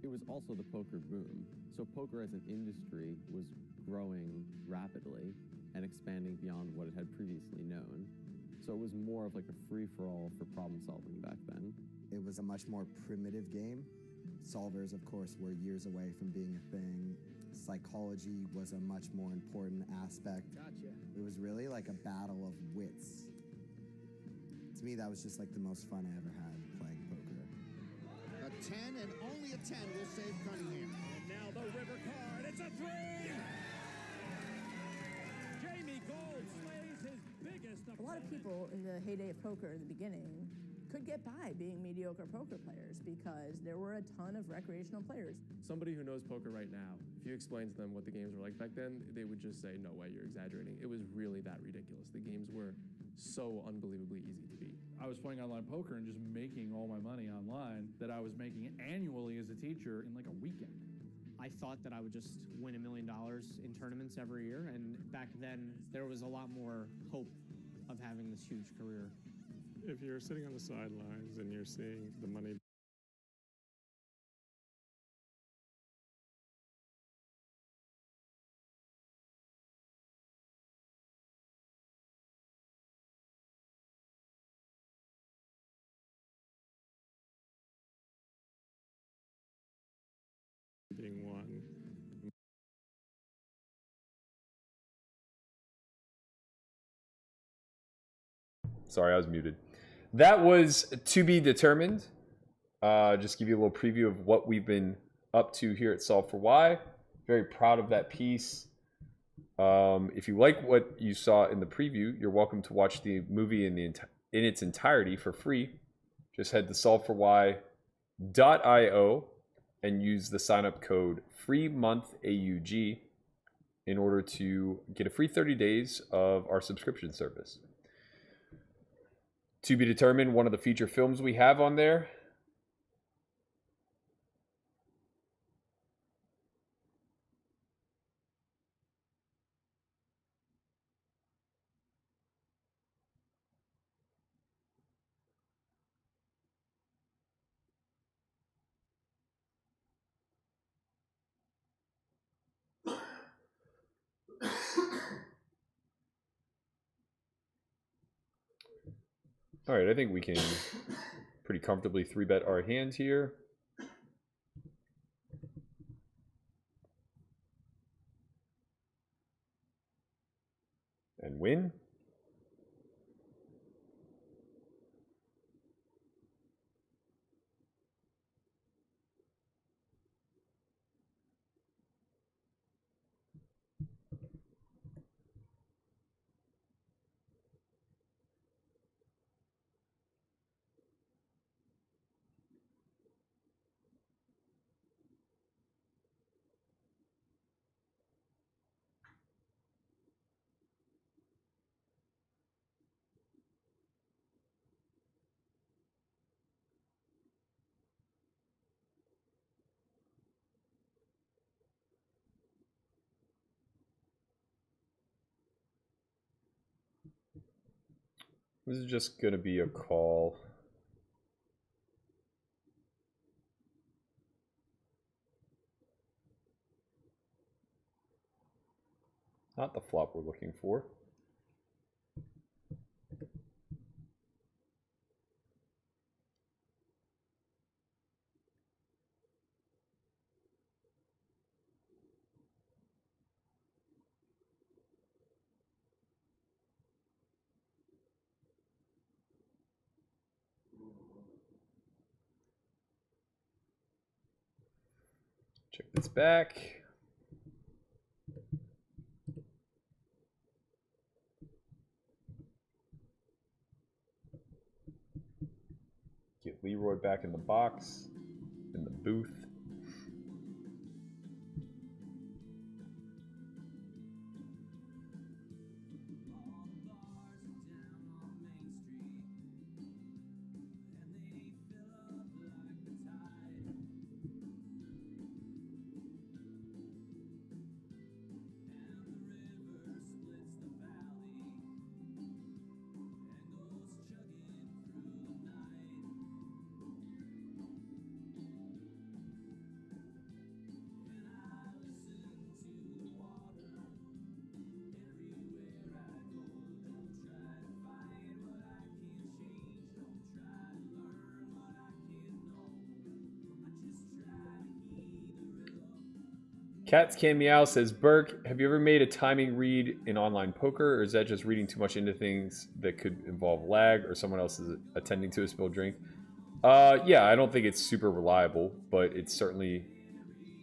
It was also the poker boom. So poker as an industry was growing rapidly and expanding beyond what it had previously known. So it was more of like a free-for-all for problem solving back then. It was a much more primitive game. Solvers, of course, were years away from being a thing. Psychology was a much more important aspect. Gotcha. It was really like a battle of wits. To me, that was just like the most fun I ever had playing poker. A 10 and only a 10 will save Cunningham. And now the river card. It's a 3! Jamie Gold slays his biggest opponent. A lot of people in the heyday of poker in the beginning could get by being mediocre poker players because there were a ton of recreational players. Somebody who knows poker right now, if you explain to them what the games were like back then, they would just say, no way, you're exaggerating. It was really that ridiculous. The games were so unbelievably easy to beat. I was playing online poker and just making all my money online that I was making annually as a teacher in like a weekend. I thought that I would just win $1 million in tournaments every year, and back then there was a lot more hope of having this huge career. If you're sitting on the sidelines and you're seeing the money being won. Sorry, I was muted. That was To Be Determined. Just give you a little preview of what we've been up to here at Solve for Why. Very proud of that piece. If you like what you saw in the preview, you're welcome to watch the movie in its entirety for free. Just head to solveforwhy.io and use the sign-up code FREEMONTHAUG in order to get a free 30 days of our subscription service. To Be Determined, one of the feature films we have on there. All right, I think we can pretty comfortably 3-bet our hand here. And win. This is just going to be a call. Not the flop we're looking for. Check this back. Get Leroy back in the box, in the booth. Cats Can Meow says, Burke, have you ever made a timing read in online poker, or is that just reading too much into things that could involve lag or someone else is attending to a spilled drink? Yeah, I don't think it's super reliable, but it's certainly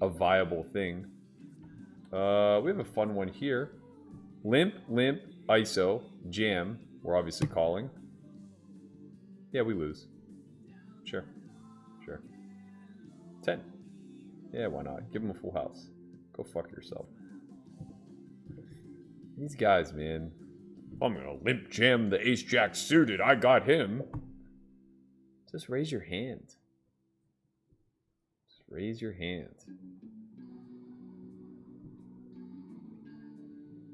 a viable thing. We have a fun one here. Limp, limp, ISO, jam. We're obviously calling. Yeah, we lose. Sure. Sure. 10. Yeah, why not? Give him a full house. Go fuck yourself. These guys, man. I'm gonna limp jam the ace jack suited. I got him. Just raise your hand. Just raise your hand.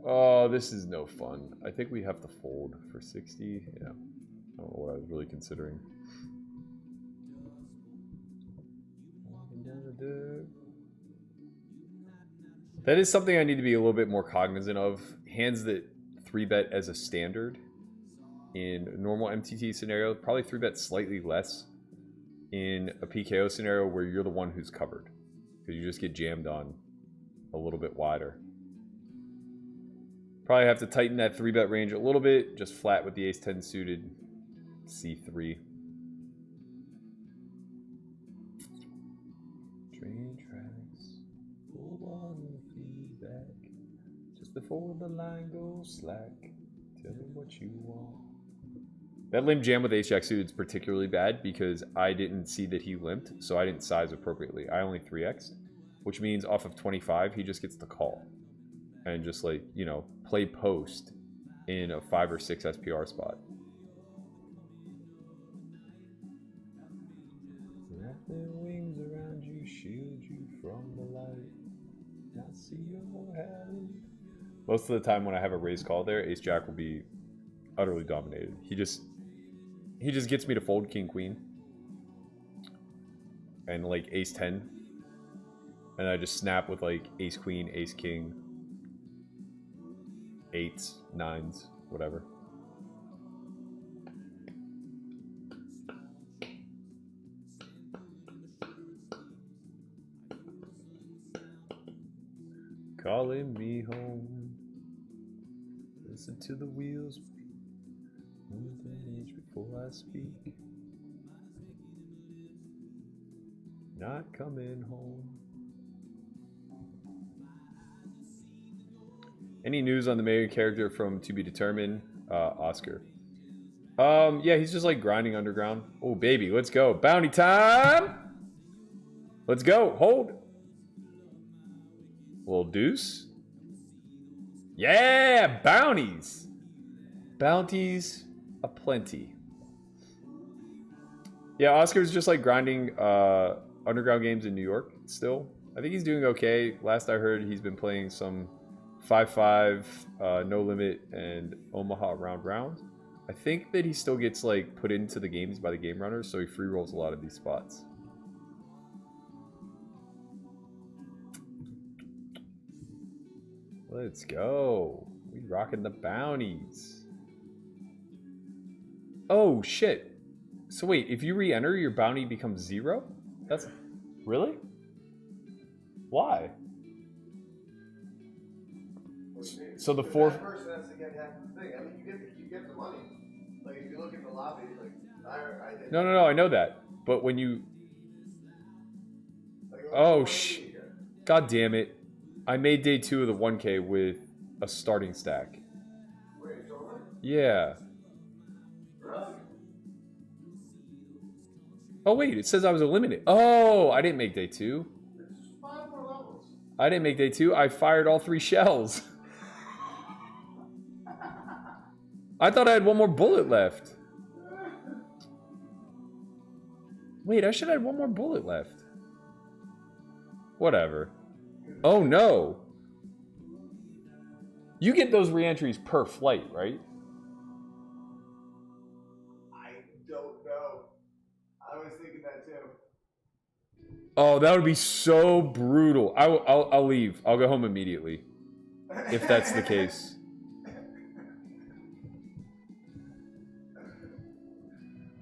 Oh, this is no fun. I think we have to fold for 60. Yeah. I don't know what I was really considering. That is something I need to be a little bit more cognizant of. Hands that 3-bet as a standard in a normal MTT scenario, probably 3-bet slightly less in a PKO scenario where you're the one who's covered. Because you just get jammed on a little bit wider. Probably have to tighten that 3-bet range a little bit, just flat with the ace-10 suited C3. Train tracks, full on feedback. Just before the line goes slack, tell me what you want. That limp jam with ace-jack suited is particularly bad because I didn't see that he limped, so I didn't size appropriately. I only 3x'd, which means off of 25, he just gets the call. And just like, you know, play post in a 5 or 6 SPR spot. Wrap their wings around you, shield you from the light. Not see your heaven. Most of the time when I have a raise call there, ace jack will be utterly dominated. He just gets me to fold king queen. And like ace 10. And I just snap with like ace queen, ace king. 8s, 9s, whatever. Calling me home. Listen to the wheels. Move an inch before I speak. Not coming home. Any news on the main character from To Be Determined? Oscar. Yeah, he's just like grinding underground. Oh, baby, let's go. Bounty time! Let's go. Hold. Little deuce. Yeah, bounties. Bounties aplenty. Yeah, Oscar's just like grinding underground games in New York still. I think he's doing okay. Last I heard, he's been playing some 5-5, No Limit, and Omaha round. I think that he still gets like put into the games by the game runners, so he free rolls a lot of these spots. Let's go. We rocking the bounties. Oh shit. So wait, if you re-enter, your bounty becomes 0? That's really? Why? So the four. That person has to get half the thing. I mean, you get the money. Like if you look at the lobby, like I did. No, I know that. But when you. Oh God damn it! I made day 2 of the 1K with a starting stack. Wait, it's over? Yeah. Really? Oh wait, it says I was eliminated. Oh, I didn't make day 2. It's 5 more levels. I didn't make day 2. I fired all 3 shells. I thought I had 1 more bullet left. Wait, I should have had 1 more bullet left. Whatever. Oh no. You get those re-entries per flight, right? I don't know. I was thinking that too. Oh, that would be so brutal. I'll leave. I'll go home immediately. If that's the case.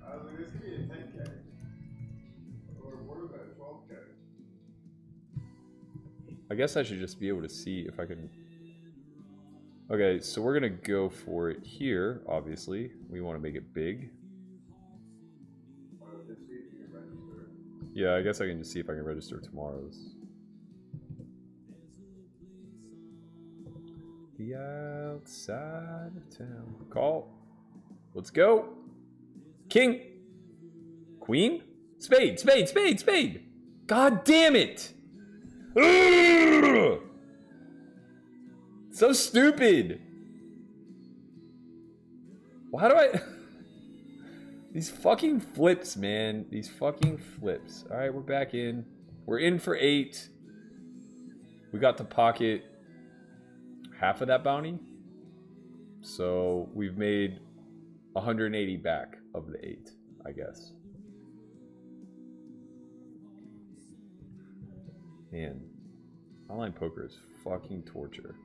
I was like, this could be a 10K. Or what about a 12K? I guess I should just be able to see if I can. Okay, so we're gonna go for it here, obviously. We want to make it big. Yeah, I guess I can just see if I can register tomorrow's. The outside of town. Call. Let's go. King. Queen. Spade, spade, spade, spade. God damn it. Ugh! So stupid. Why do I... These fucking flips, man. These fucking flips. All right, we're back in. We're in for 8. We got to pocket half of that bounty. So we've made 180 back of the 8, I guess. Man, online poker is fucking torture.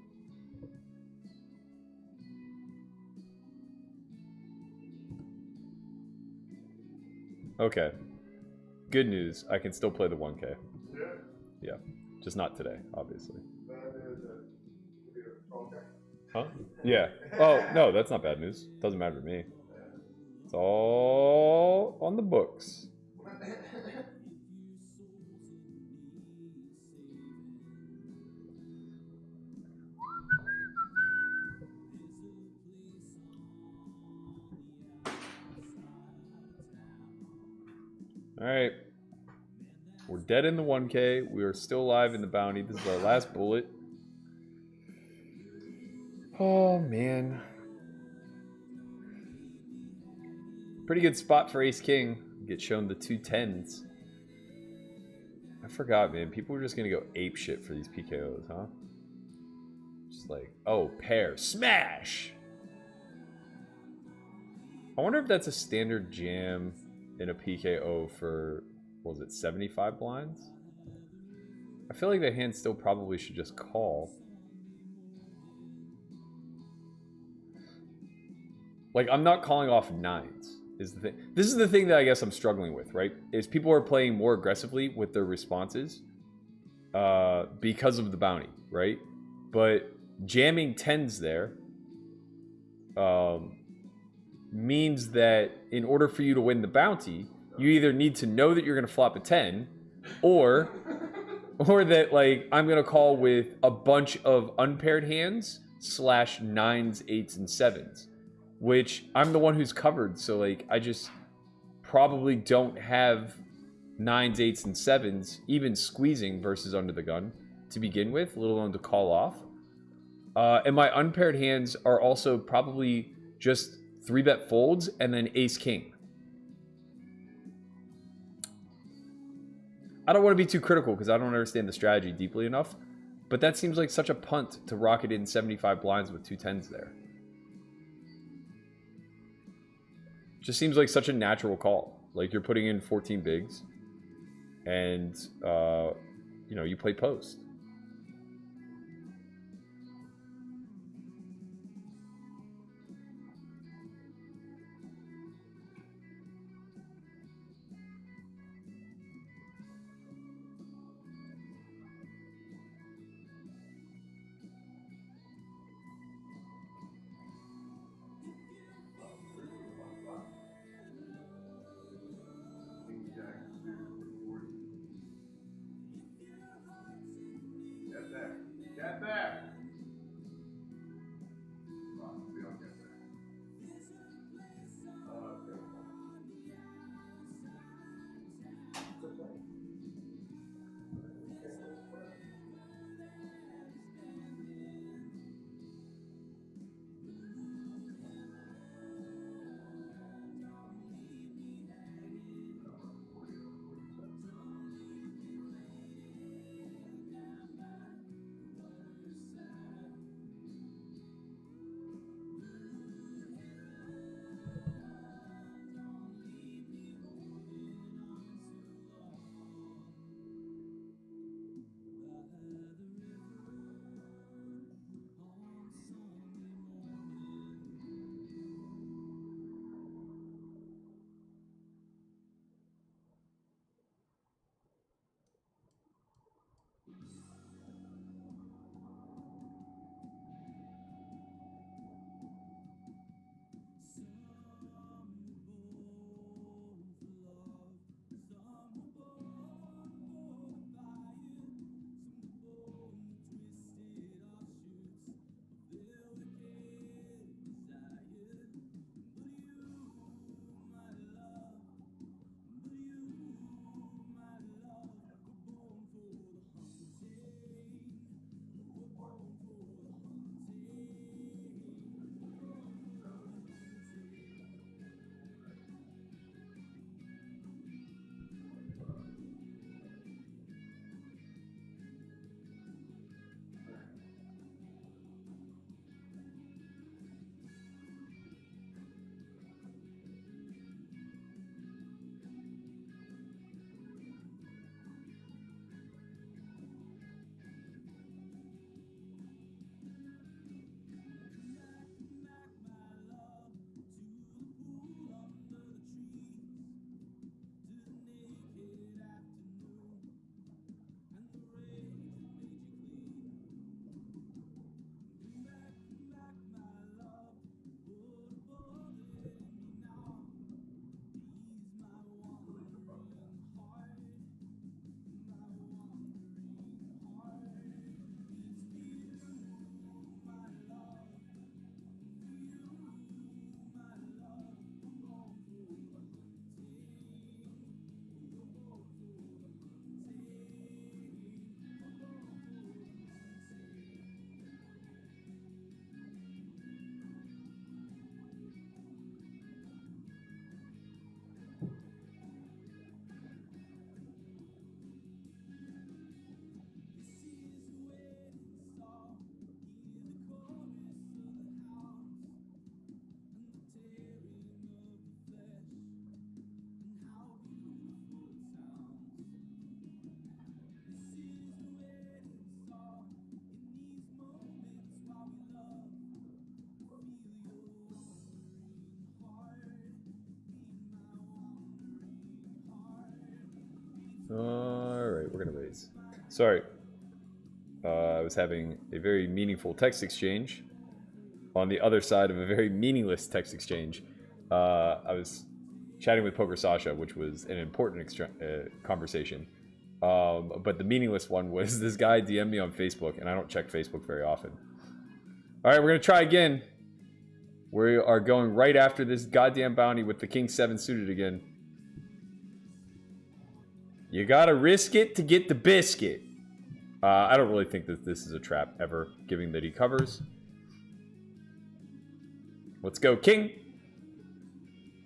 Okay. Good news. I can still play the 1K. Yeah. Yeah. Just not today, obviously. That is a 12K. Huh? Yeah. Oh, no, that's not bad news. Doesn't matter to me. It's all on the books. All right. We're dead in the 1K. We are still alive in the bounty. This is our last bullet. Oh, man. Pretty good spot for Ace King. Get shown the 2 10s. I forgot, man. People were just going to go ape shit for these PKOs, huh? Just like, oh, pair. Smash! I wonder if that's a standard jam in a PKO for, what was it, 75 blinds? I feel like the hand still probably should just call. Like, I'm not calling off 9s, is the thing. This is the thing that I guess I'm struggling with, right? Is people are playing more aggressively with their responses because of the bounty, right? But jamming 10s there means that in order for you to win the bounty, you either need to know that you're going to flop a 10, or that, like, I'm going to call with a bunch of unpaired hands / 9s, 8s, and 7s, which I'm the one who's covered. So, like, I just probably don't have 9s, 8s, and 7s, even squeezing versus under the gun to begin with, let alone to call off. And my unpaired hands are also probably just 3-bet folds and then ace king. I don't want to be too critical because I don't understand the strategy deeply enough, but that seems like such a punt to rocket in 75 blinds with 2 10s there. Just seems like such a natural call. Like you're putting in 14 bigs, and you know, you play post. King Jack suited 40. Get there. Get there. Well, we don't get there. Okay. It's a play. Alright, we're going to raise. Sorry. I was having a very meaningful text exchange on the other side of a very meaningless text exchange. I was chatting with Poker Sasha, which was an important conversation. But the meaningless one was this guy DM'd me on Facebook, and I don't check Facebook very often. Alright, we're going to try again. We are going right after this goddamn bounty with the King 7 suited again. You gotta risk it to get the biscuit. I don't really think that this is a trap ever, given that he covers. Let's go, King.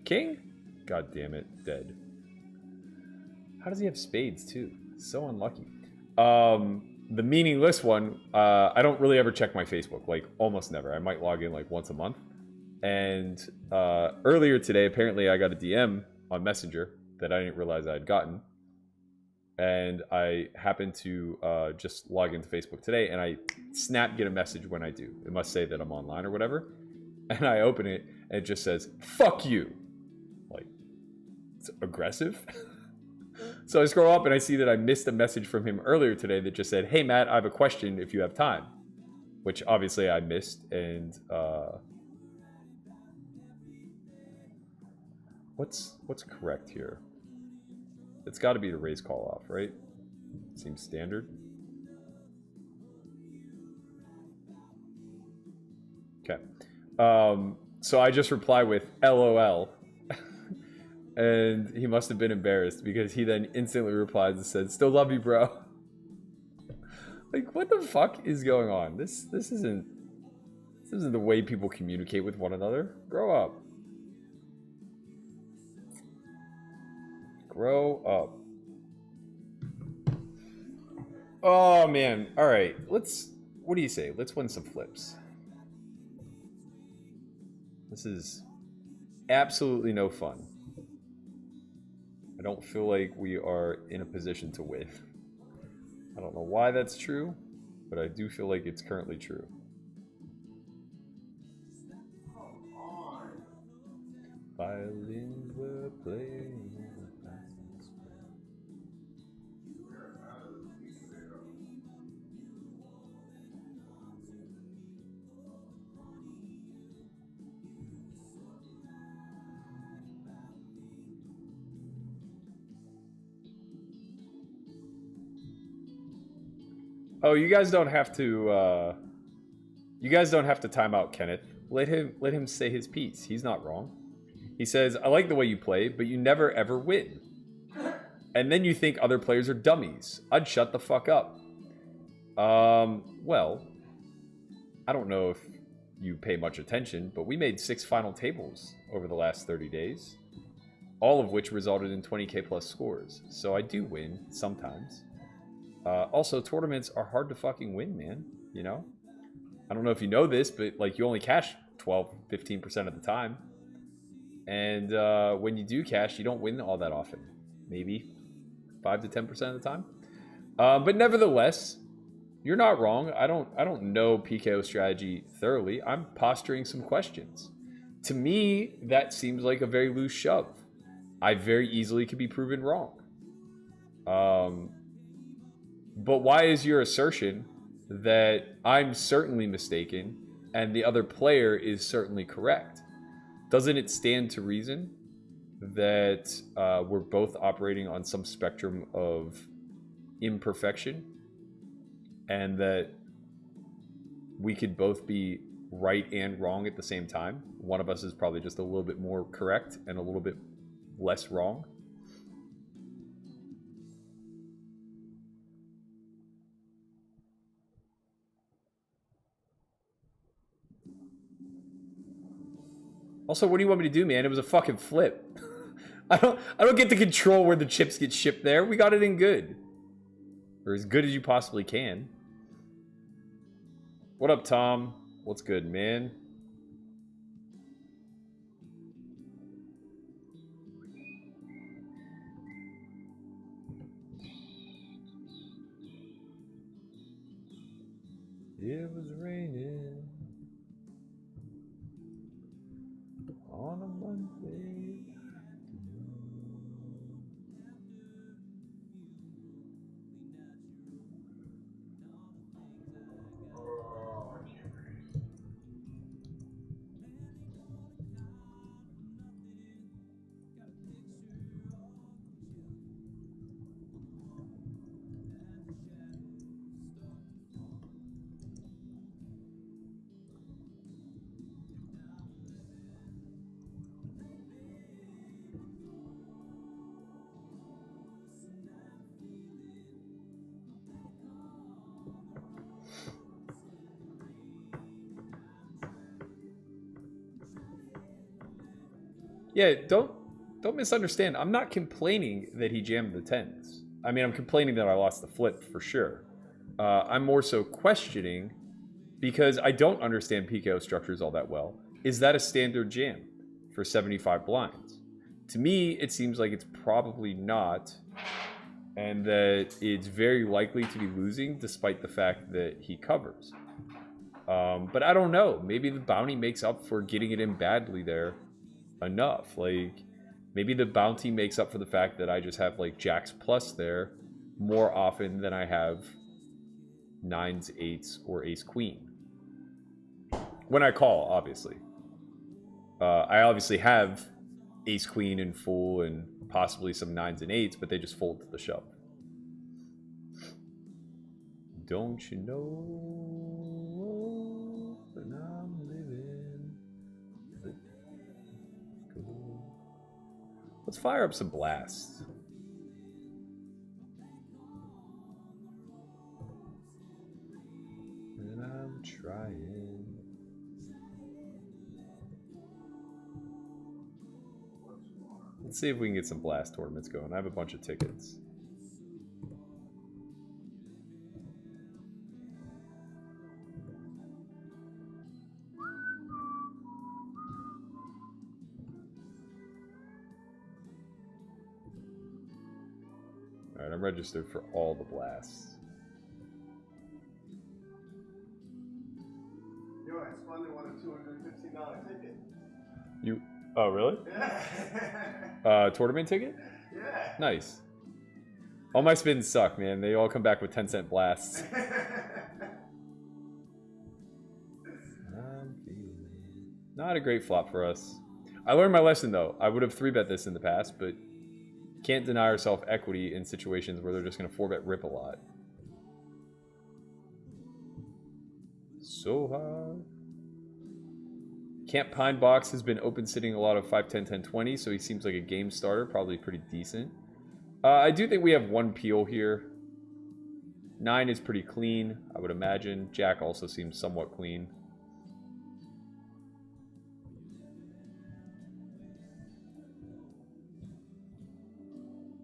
King? God damn it, dead. How does he have spades, too? So unlucky. The meaningless one, I don't really ever check my Facebook. Like, almost never. I might log in, like, once a month. And earlier today, apparently I got a DM on Messenger that I didn't realize I had gotten. And I happened to just log into Facebook today, and I snap get a message when I do. It must say that I'm online or whatever. And I open it, and it just says, "Fuck you." Like, it's aggressive. So I scroll up, and I see that I missed a message from him earlier today that just said, "Hey, Matt, I have a question if you have time." Which obviously I missed, and what's correct here? It's got to be to raise call off, right? Seems standard. Okay. So I just reply with LOL. And he must have been embarrassed because he then instantly replies and said, "Still love you, bro." Like, what the fuck is going on? This isn't the way people communicate with one another. Grow up. Grow up. Oh man. All right. What do you say? Let's win some flips. This is absolutely no fun. I don't feel like we are in a position to win. I don't know why that's true, but I do feel like it's currently true. Violins were playing. Oh, you guys don't have to. You guys don't have to time out Kenneth. Let him say his piece. He's not wrong. He says, "I like the way you play, but you never ever win. And then you think other players are dummies. I'd shut the fuck up." Well, I don't know if you pay much attention, but we made 6 final tables over the last 30 days, all of which resulted in 20k plus scores. So I do win sometimes. Also, tournaments are hard to fucking win, man. You know? I don't know if you know this, but like you only cash 12, 15% of the time. And when you do cash, you don't win all that often. Maybe 5 to 10% of the time. But nevertheless, you're not wrong. I don't know PKO strategy thoroughly. I'm posturing some questions. To me, that seems like a very loose shove. I very easily could be proven wrong. But why is your assertion that I'm certainly mistaken and the other player is certainly correct? Doesn't it stand to reason that we're both operating on some spectrum of imperfection and that we could both be right and wrong at the same time? One of us is probably just a little bit more correct and a little bit less wrong. Also, what do you want me to do, man? It was a fucking flip. I don't get to control where the chips get shipped there. We got it in good. Or as good as you possibly can. What up, Tom? What's good, man? It was raining on a Monday. Yeah, don't misunderstand. I'm not complaining that he jammed the 10s. I mean, I'm complaining that I lost the flip for sure. I'm more so questioning because I don't understand PKO structures all that well. is that a standard jam for 75 blinds? To me, it seems like it's probably not, and that it's very likely to be losing despite the fact that he covers. But I don't know. Maybe the bounty makes up for getting it in badly there enough. Like, maybe the bounty makes up for the fact that I just have, like, jacks plus there more often than I have 9s, 8s, or ace queen. When I call, obviously. I obviously have ace queen in full and possibly some 9s and 8s, but they just fold to the shove. Don't you know that I'm living? Let's fire up some blasts. And I'm trying. Let's see if we can get some blast tournaments going. I have a bunch of tickets. Alright, I'm registered for all the blasts. Yo, I spun won a $215 ticket. You... Oh, really? Yeah. Tournament ticket? Yeah. Nice. All my spins suck, man. They all come back with 10-cent blasts. Not a great flop for us. I learned my lesson, though. I would have 3-bet this in the past, but can't deny ourselves equity in situations where they're just going to 4-bet rip a lot. So hard. Camp Pine Box has been open sitting a lot of 5, 10, 10, 20, so he seems like a game starter, probably pretty decent. I do think we have one peel here. 9 is pretty clean, I would imagine. Jack also seems somewhat clean.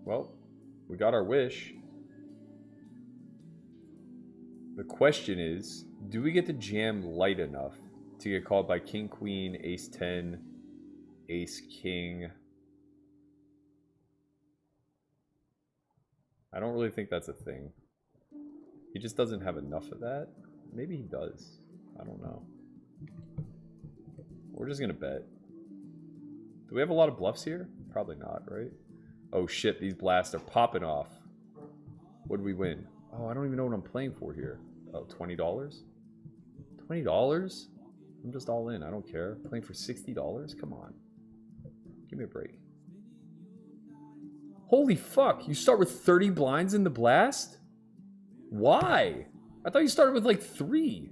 Well, we got our wish. The question is, do we get to jam light enough to get called by King, Queen, Ace 10, Ace King? I don't really think that's a thing. He just doesn't have enough of that. Maybe he does. I don't know. We're just gonna bet. Do we have a lot of bluffs here? Probably not, right? Oh shit, these blasts are popping off. What did we win? Oh, I don't even know what I'm playing for here. Oh, $20? $20? I'm just all in. I don't care. Playing for $60? Come on. Give me a break. Holy fuck. You start with 30 blinds in the blast? Why? I thought you started with like 3.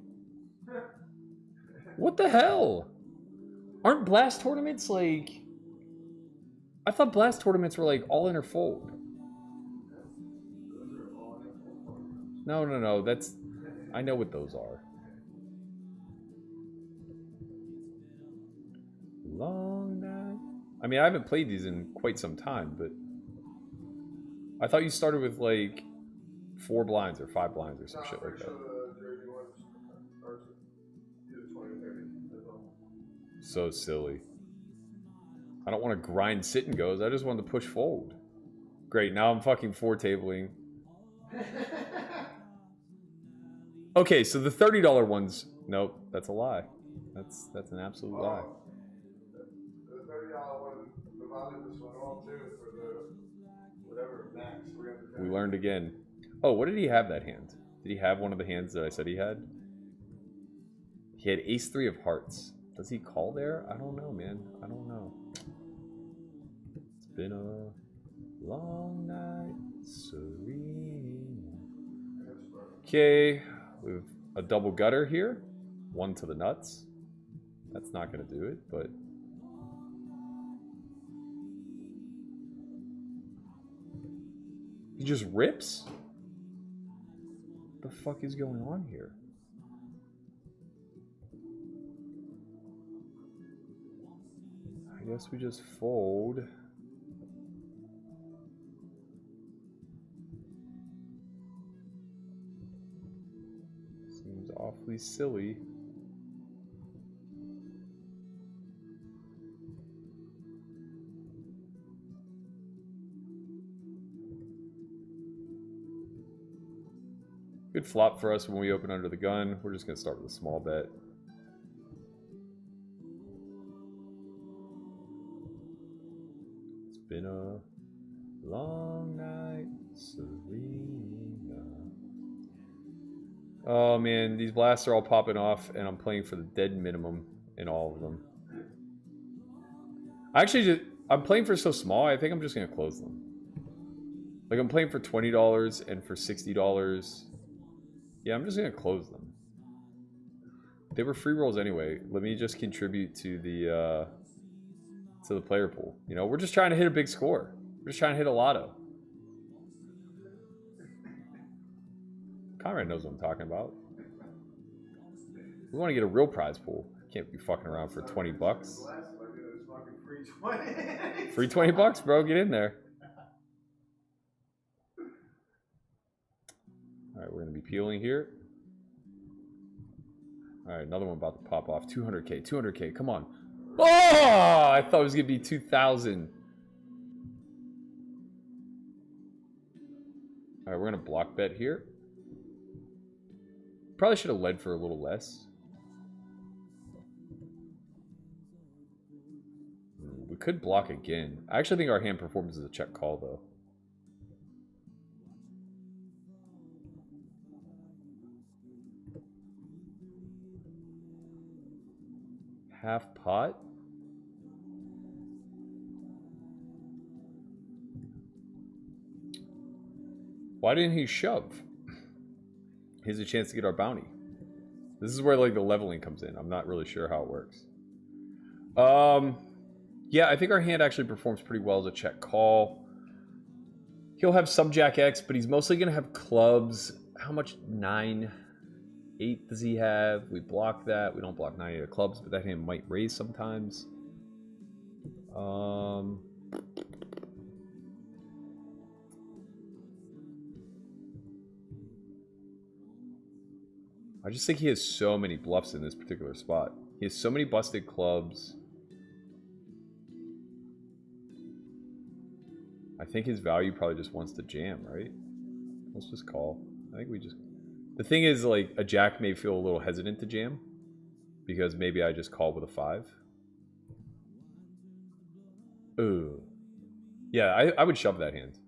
What the hell? Aren't blast tournaments like... I thought blast tournaments were like all in or fold. No. That's... I know what those are. Long night. I mean, I haven't played these in quite some time, but I thought you started with like 4 blinds or 5 blinds or some shit like that. So silly. I don't want to grind sit and goes. I just wanted to push fold. Great, now I'm fucking 4-tabling. Okay, so the $30 ones. Nope, that's a lie. That's an absolute lie. The $30 one, the value this one all too for the whatever max 300. We learned again. Oh, what did he have that hand? Did he have one of the hands that I said he had? He had ace 3 of hearts. Does he call there? I don't know, man. I don't know. It's been a long night, serene. Okay, we have a double gutter here. 1 to the nuts. That's not going to do it, but... He just rips? What the fuck is going on here? I guess we just fold. Seems awfully silly. Good flop for us when we open under the gun. We're just going to start with a small bet. It's been a long night, Serena. Oh man, these blasts are all popping off, and I'm playing for the dead minimum in all of them. I'm playing for so small, I think I'm just going to close them. Like, I'm playing for $20 and for $60. Yeah, I'm just going to close them. They were free rolls anyway. Let me just contribute to the player pool. You know, we're just trying to hit a big score. We're just trying to hit a lotto. Conrad knows what I'm talking about. We want to get a real prize pool. Can't be fucking around for 20 bucks. Free 20 bucks, bro. Get in there. Alright, we're going to be peeling here. Alright, another one about to pop off. 200k, 200k, come on. Oh! I thought it was going to be 2,000. Alright, we're going to block bet here. Probably should have led for a little less. We could block again. I actually think our hand performs as a check call, though. Half pot? Why didn't he shove? He has a chance to get our bounty. This is where like the leveling comes in. I'm not really sure how it works. Yeah, I think our hand actually performs pretty well as a check call. He'll have some Jack X, but he's mostly going to have clubs. How much? 9, 8 does he have? We block that. We don't block 9, 8 of clubs, but that hand might raise sometimes. I just think he has so many bluffs in this particular spot. He has so many busted clubs. I think his value probably just wants to jam, right? Let's just call. I think we just... The thing is, like, a jack may feel a little hesitant to jam. Because maybe I just call with a 5. Ooh. Yeah, I would shove that hand.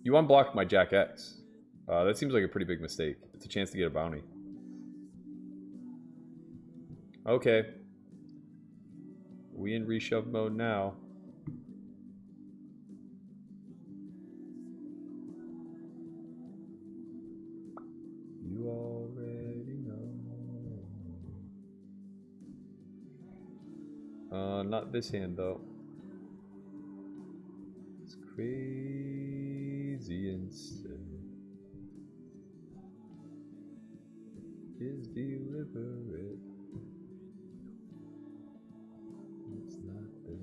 You unblock my Jack X. That seems like a pretty big mistake. It's a chance to get a bounty. Okay. We in reshove mode now. You already know. Not this hand though. It's crazy instead. Is deliberate. It's not there.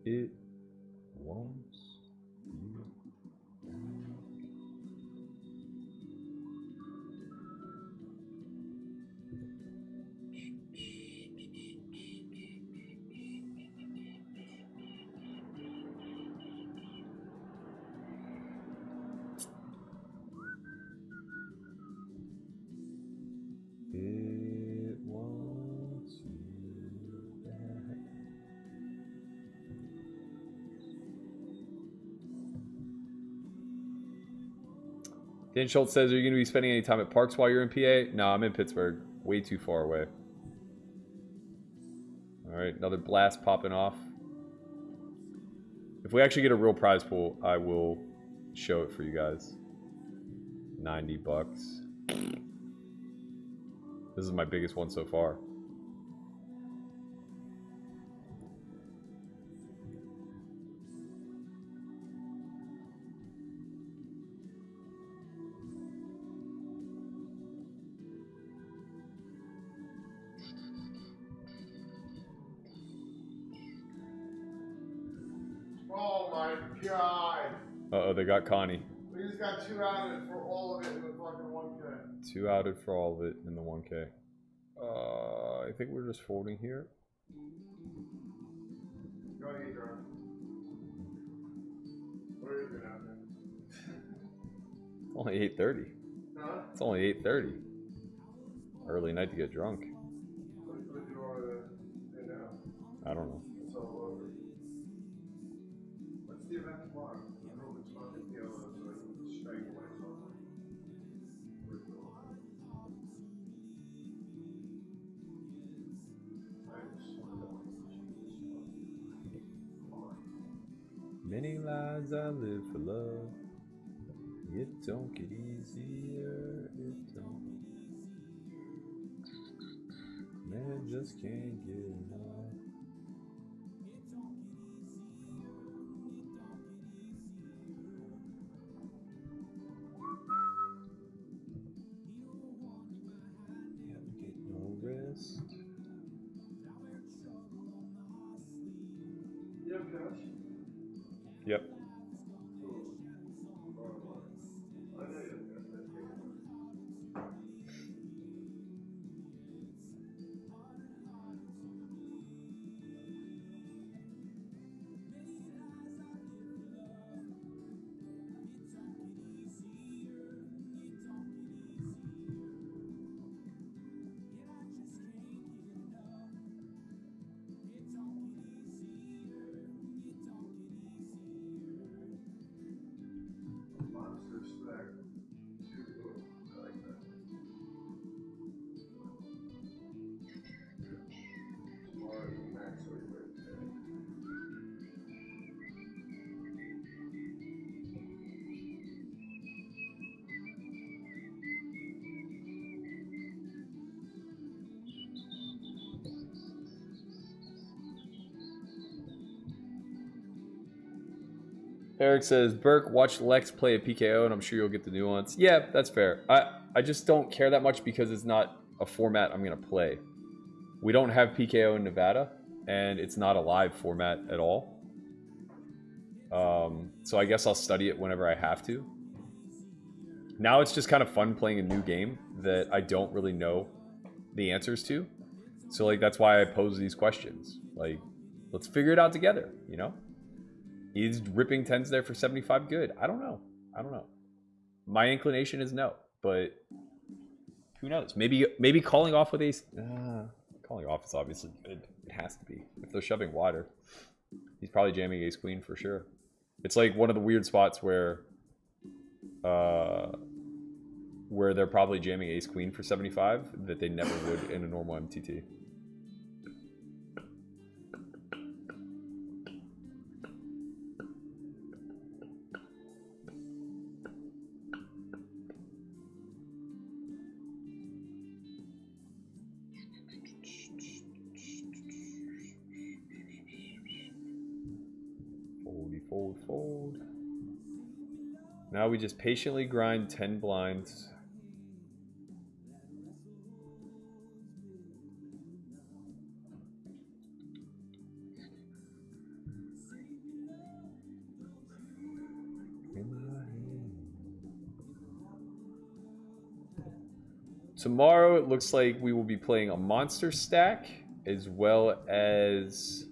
It wants you. It wants you back. Dan Schultz says, are you going to be spending any time at parks while you're in PA? No, I'm in Pittsburgh. Way too far away. Alright, another blast popping off. If we actually get a real prize pool, I will show it for you guys. 90 bucks. This is my biggest one so far. Oh my god. Uh-oh, they got Connie. We just got 2 outed for all of it in the fucking 1K. 2 outed for all of it in the 1K. I think we're just folding here. Go ahead, Adrian. What are you doing out there? Only 8:30. Huh? It's only 8:30. Early night to get drunk. What do you want to do now? I don't know. It's all over. What's the event tomorrow? I hope it's fucking PLO so I can strangle myself. Many lives I live for love. It don't get easier. It don't. Man just can't get enough. Never get no rest. You have cash? Yep. Monster stack. I like that. Tomorrow is max weight right there. Eric says, Burke, watch Lex play a PKO and I'm sure you'll get the nuance. Yeah, that's fair. I just don't care that much because it's not a format I'm going to play. We don't have PKO in Nevada, and it's not a live format at all. So I guess I'll study it whenever I have to. Now it's just kind of fun playing a new game that I don't really know the answers to. So like that's why I pose these questions. Like, let's figure it out together, you know? Is ripping 10s there for 75 good? I don't know. I don't know. My inclination is no, but who knows? Maybe calling off with ace. Calling off is obviously good. It has to be. If they're shoving wider, he's probably jamming ace queen for sure. It's like one of the weird spots where they're probably jamming ace queen for 75 that they never would in a normal MTT. Fold. Now we just patiently grind 10 blinds. Tomorrow it looks like we will be playing a monster stack as well as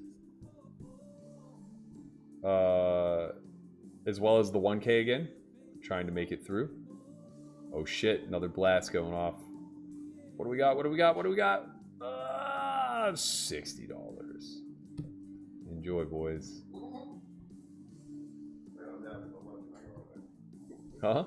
the 1K again, trying to make it through. Oh shit, another blast going off. What do we got? $60. Enjoy, boys. Huh?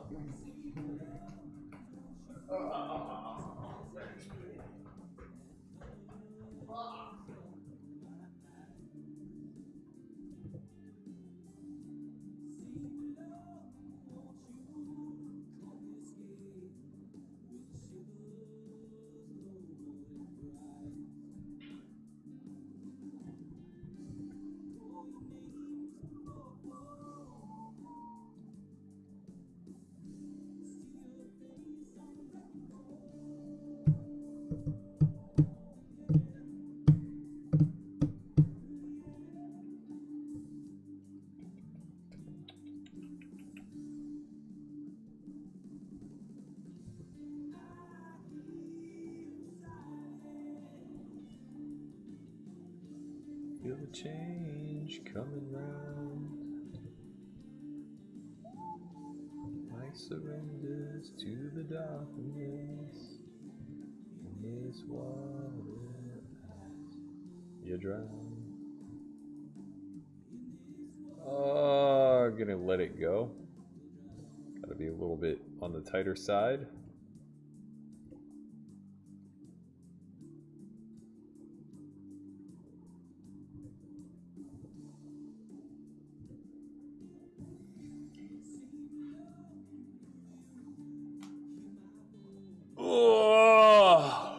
Feel the change coming round like surrenders to the darkness in this water as you drown. Oh, I'm gonna let it go. Gotta be a little bit on the tighter side. Oh.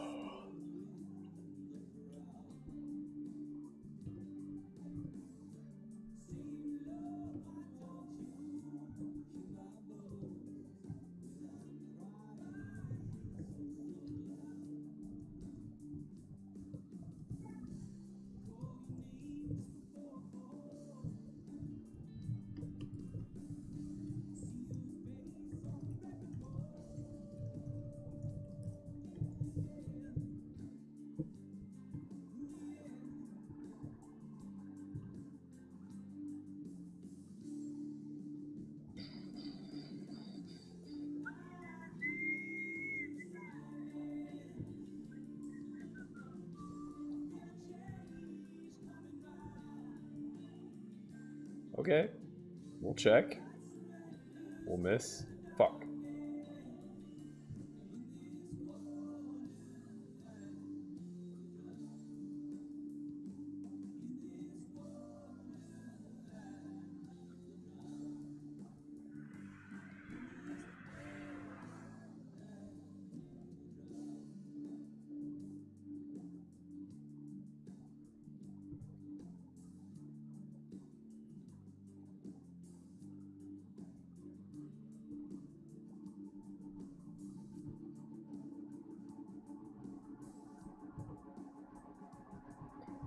Okay, we'll check. We'll miss. Fuck.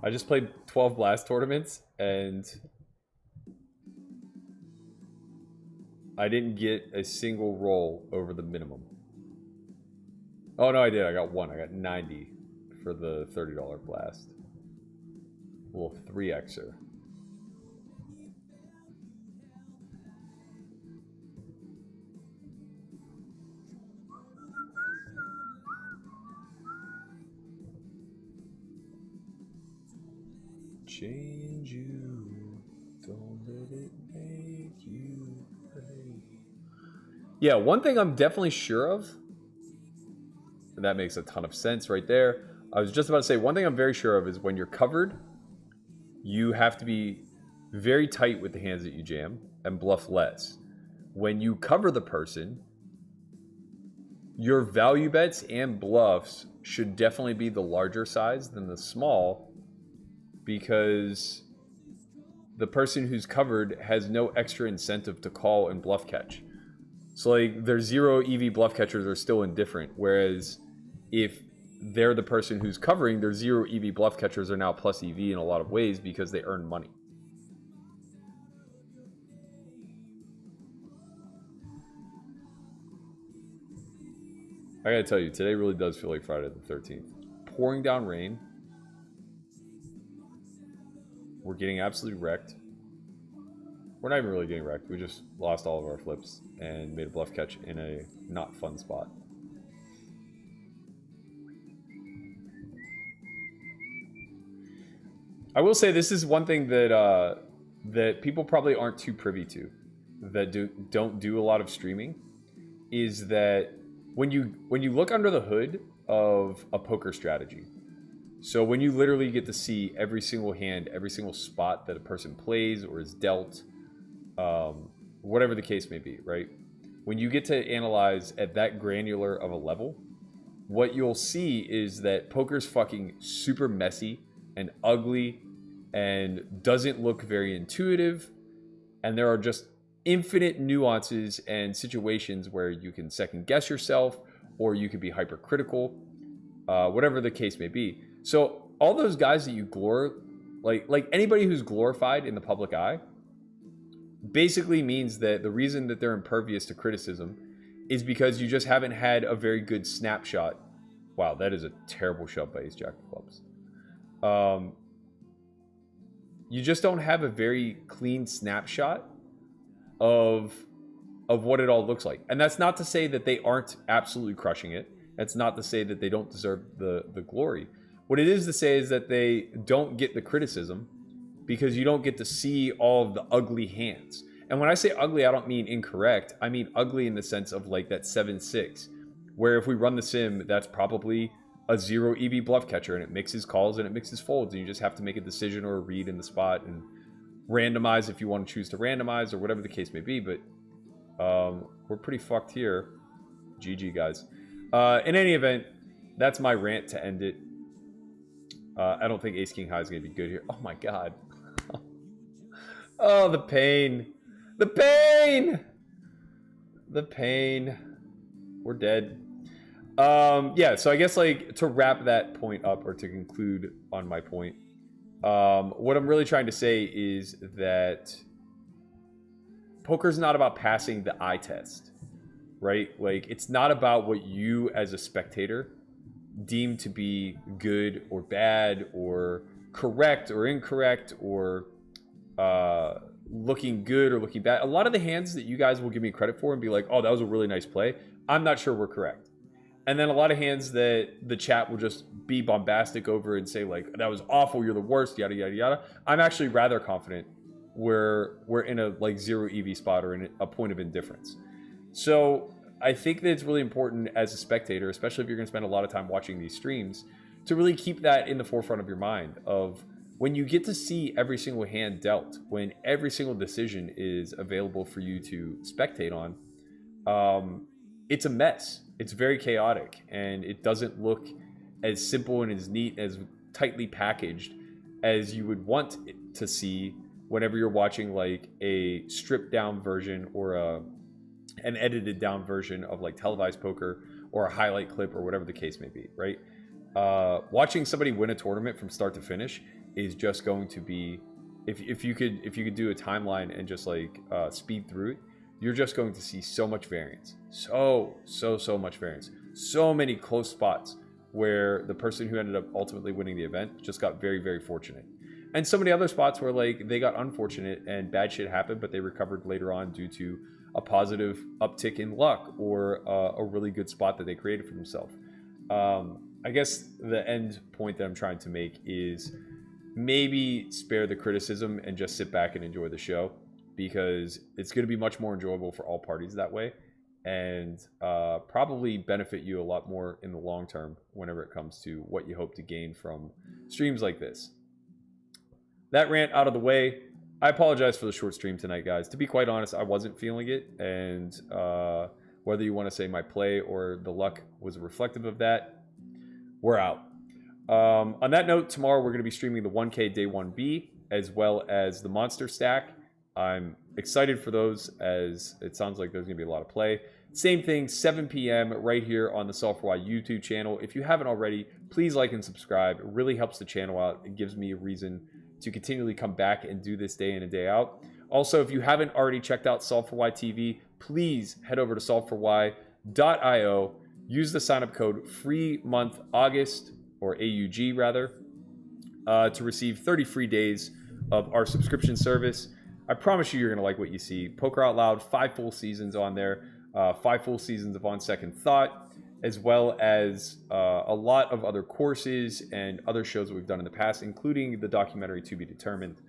I just played 12 blast tournaments and I didn't get a single roll over the minimum. Oh no, I did. I got one. I got 90 for the $30 blast. A little 3xer. Change you, don't let it make you play. Yeah, one thing I'm definitely sure of, and that makes a ton of sense right there. I was just about to say, one thing I'm very sure of is when you're covered, you have to be very tight with the hands that you jam and bluff less. When you cover the person, your value bets and bluffs should definitely be the larger size than the small, because the person who's covered has no extra incentive to call and bluff catch. So like their 0 EV bluff catchers are still indifferent, whereas if they're the person who's covering, their 0 EV bluff catchers are now plus EV in a lot of ways because they earn money. I gotta tell you, today really does feel like Friday the 13th. Pouring down rain. We're getting absolutely wrecked. We're not even really getting wrecked. We just lost all of our flips and made a bluff catch in a not fun spot. I will say this is one thing that that people probably aren't too privy to, that don't do a lot of streaming, is that when you look under the hood of a poker strategy, so when you literally get to see every single hand, every single spot that a person plays or is dealt, whatever the case may be, right? When you get to analyze at that granular of a level, what you'll see is that poker's fucking super messy and ugly and doesn't look very intuitive, and there are just infinite nuances and situations where you can second guess yourself or you could be hypercritical, whatever the case may be. So all those guys that you like anybody who's glorified in the public eye basically means that the reason that they're impervious to criticism is because you just haven't had a very good snapshot. Wow, that is a terrible shove by Ace Jack of Clubs. You just don't have a very clean snapshot of of what it all looks like. And that's not to say that they aren't absolutely crushing it. That's not to say that they don't deserve the glory. What it is to say is that they don't get the criticism because you don't get to see all of the ugly hands. And when I say ugly, I don't mean incorrect. I mean ugly in the sense of like that 7-6, where if we run the sim, that's probably a 0 EV bluff catcher, and it mixes calls and it mixes folds, and you just have to make a decision or a read in the spot and randomize if you want to choose to randomize or whatever the case may be. But we're pretty fucked here. GG, guys. In any event, that's my rant to end it. I don't think Ace King High is going to be good here. Oh my god. Oh, the pain. The pain! The pain. We're dead. Yeah, so I guess like to wrap that point up, or to conclude on my point, what I'm really trying to say is that poker's not about passing the eye test, right? Like, it's not about what you as a spectator deem to be good or bad or correct or incorrect or looking good or looking bad. A lot of the hands that you guys will give me credit for and be like, oh, that was a really nice play, I'm not sure we're correct. And then a lot of hands that the chat will just be bombastic over and say like, that was awful, you're the worst, yada, yada, yada. I'm actually rather confident we're in a like 0 EV spot or in a point of indifference. So I think that it's really important as a spectator, especially if you're going to spend a lot of time watching these streams, to really keep that in the forefront of your mind of when you get to see every single hand dealt, when every single decision is available for you to spectate on, it's a mess. It's very chaotic, and it doesn't look as simple and as neat, as tightly packaged as you would want it to see whenever you're watching like a stripped down version or an edited down version of like televised poker or a highlight clip or whatever the case may be, right? Watching somebody win a tournament from start to finish is just going to be, if you could do a timeline and just like speed through it, you're just going to see so much variance. So much variance. So many close spots where the person who ended up ultimately winning the event just got very, very fortunate. And so many other spots where like they got unfortunate and bad shit happened, but they recovered later on due to a positive uptick in luck or a really good spot that they created for themselves. I guess the end point that I'm trying to make is maybe spare the criticism and just sit back and enjoy the show, because it's going to be much more enjoyable for all parties that way, and probably benefit you a lot more in the long term whenever it comes to what you hope to gain from streams like this. That rant out of the way. I apologize for the short stream tonight, guys. To be quite honest, I wasn't feeling it, and whether you want to say my play or the luck was reflective of that, we're out. On that note, tomorrow we're going to be streaming the 1K Day 1B as well as the Monster Stack. I'm excited for those, as it sounds like there's going to be a lot of play. Same thing, 7 p.m. right here on the Solve for Why YouTube channel. If you haven't already, please like and subscribe. It really helps the channel out. It gives me a reason to continually come back and do this day in and day out. Also, if you haven't already checked out Solve for Why TV, please head over to solveforwhy.io. Use the sign-up code free month August, or AUG rather, to receive 30 free days of our subscription service. I promise you're going to like what you see. Poker Out Loud, 5 full seasons on there, 5 full seasons of On Second Thought, as well as a lot of other courses and other shows that we've done in the past, including the documentary To Be Determined.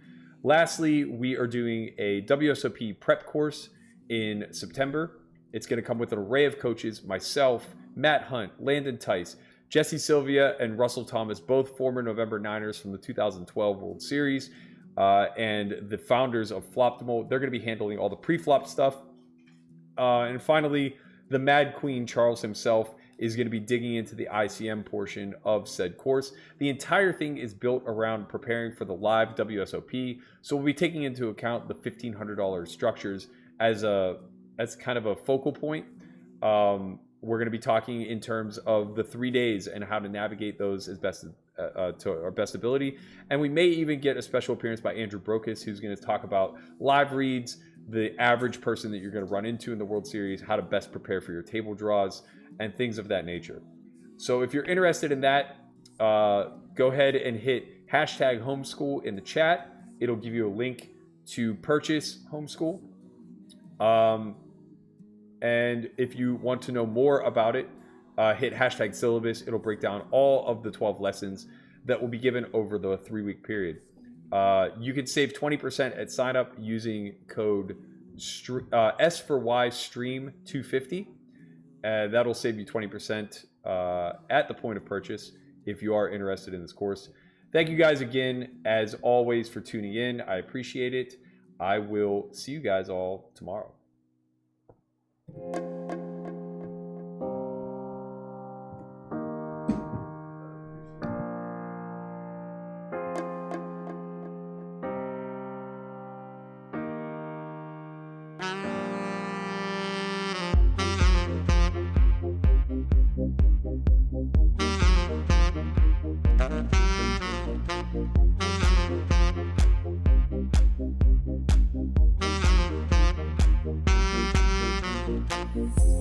Lastly, we are doing a WSOP prep course in September. It's going to come with an array of coaches, myself, Matt Hunt, Landon Tice, Jesse Sylvia, and Russell Thomas, both former November Niners from the 2012 World Series, and the founders of Floptimal. They're going to be handling all the pre-flop stuff. And finally, the Mad Queen, Charles himself, is going to be digging into the ICM portion of said course. The entire thing is built around preparing for the live WSOP, so we'll be taking into account the $1,500 structures as kind of a focal point. We're going to be talking in terms of the 3 days and how to navigate those as best to our best ability. And we may even get a special appearance by Andrew Brokus, who's going to talk about live reads, the average person that you're going to run into in the World Series, how to best prepare for your table draws, and things of that nature. So if you're interested in that, go ahead and hit hashtag homeschool in the chat. It'll give you a link to purchase homeschool. And if you want to know more about it, hit hashtag syllabus. It'll break down all of the 12 lessons that will be given over the 3-week period. You can save 20% at sign up using code S for Y Stream 250. That'll save you 20% at the point of purchase if you are interested in this course. Thank you guys again, as always, for tuning in. I appreciate it. I will see you guys all tomorrow. Thank you.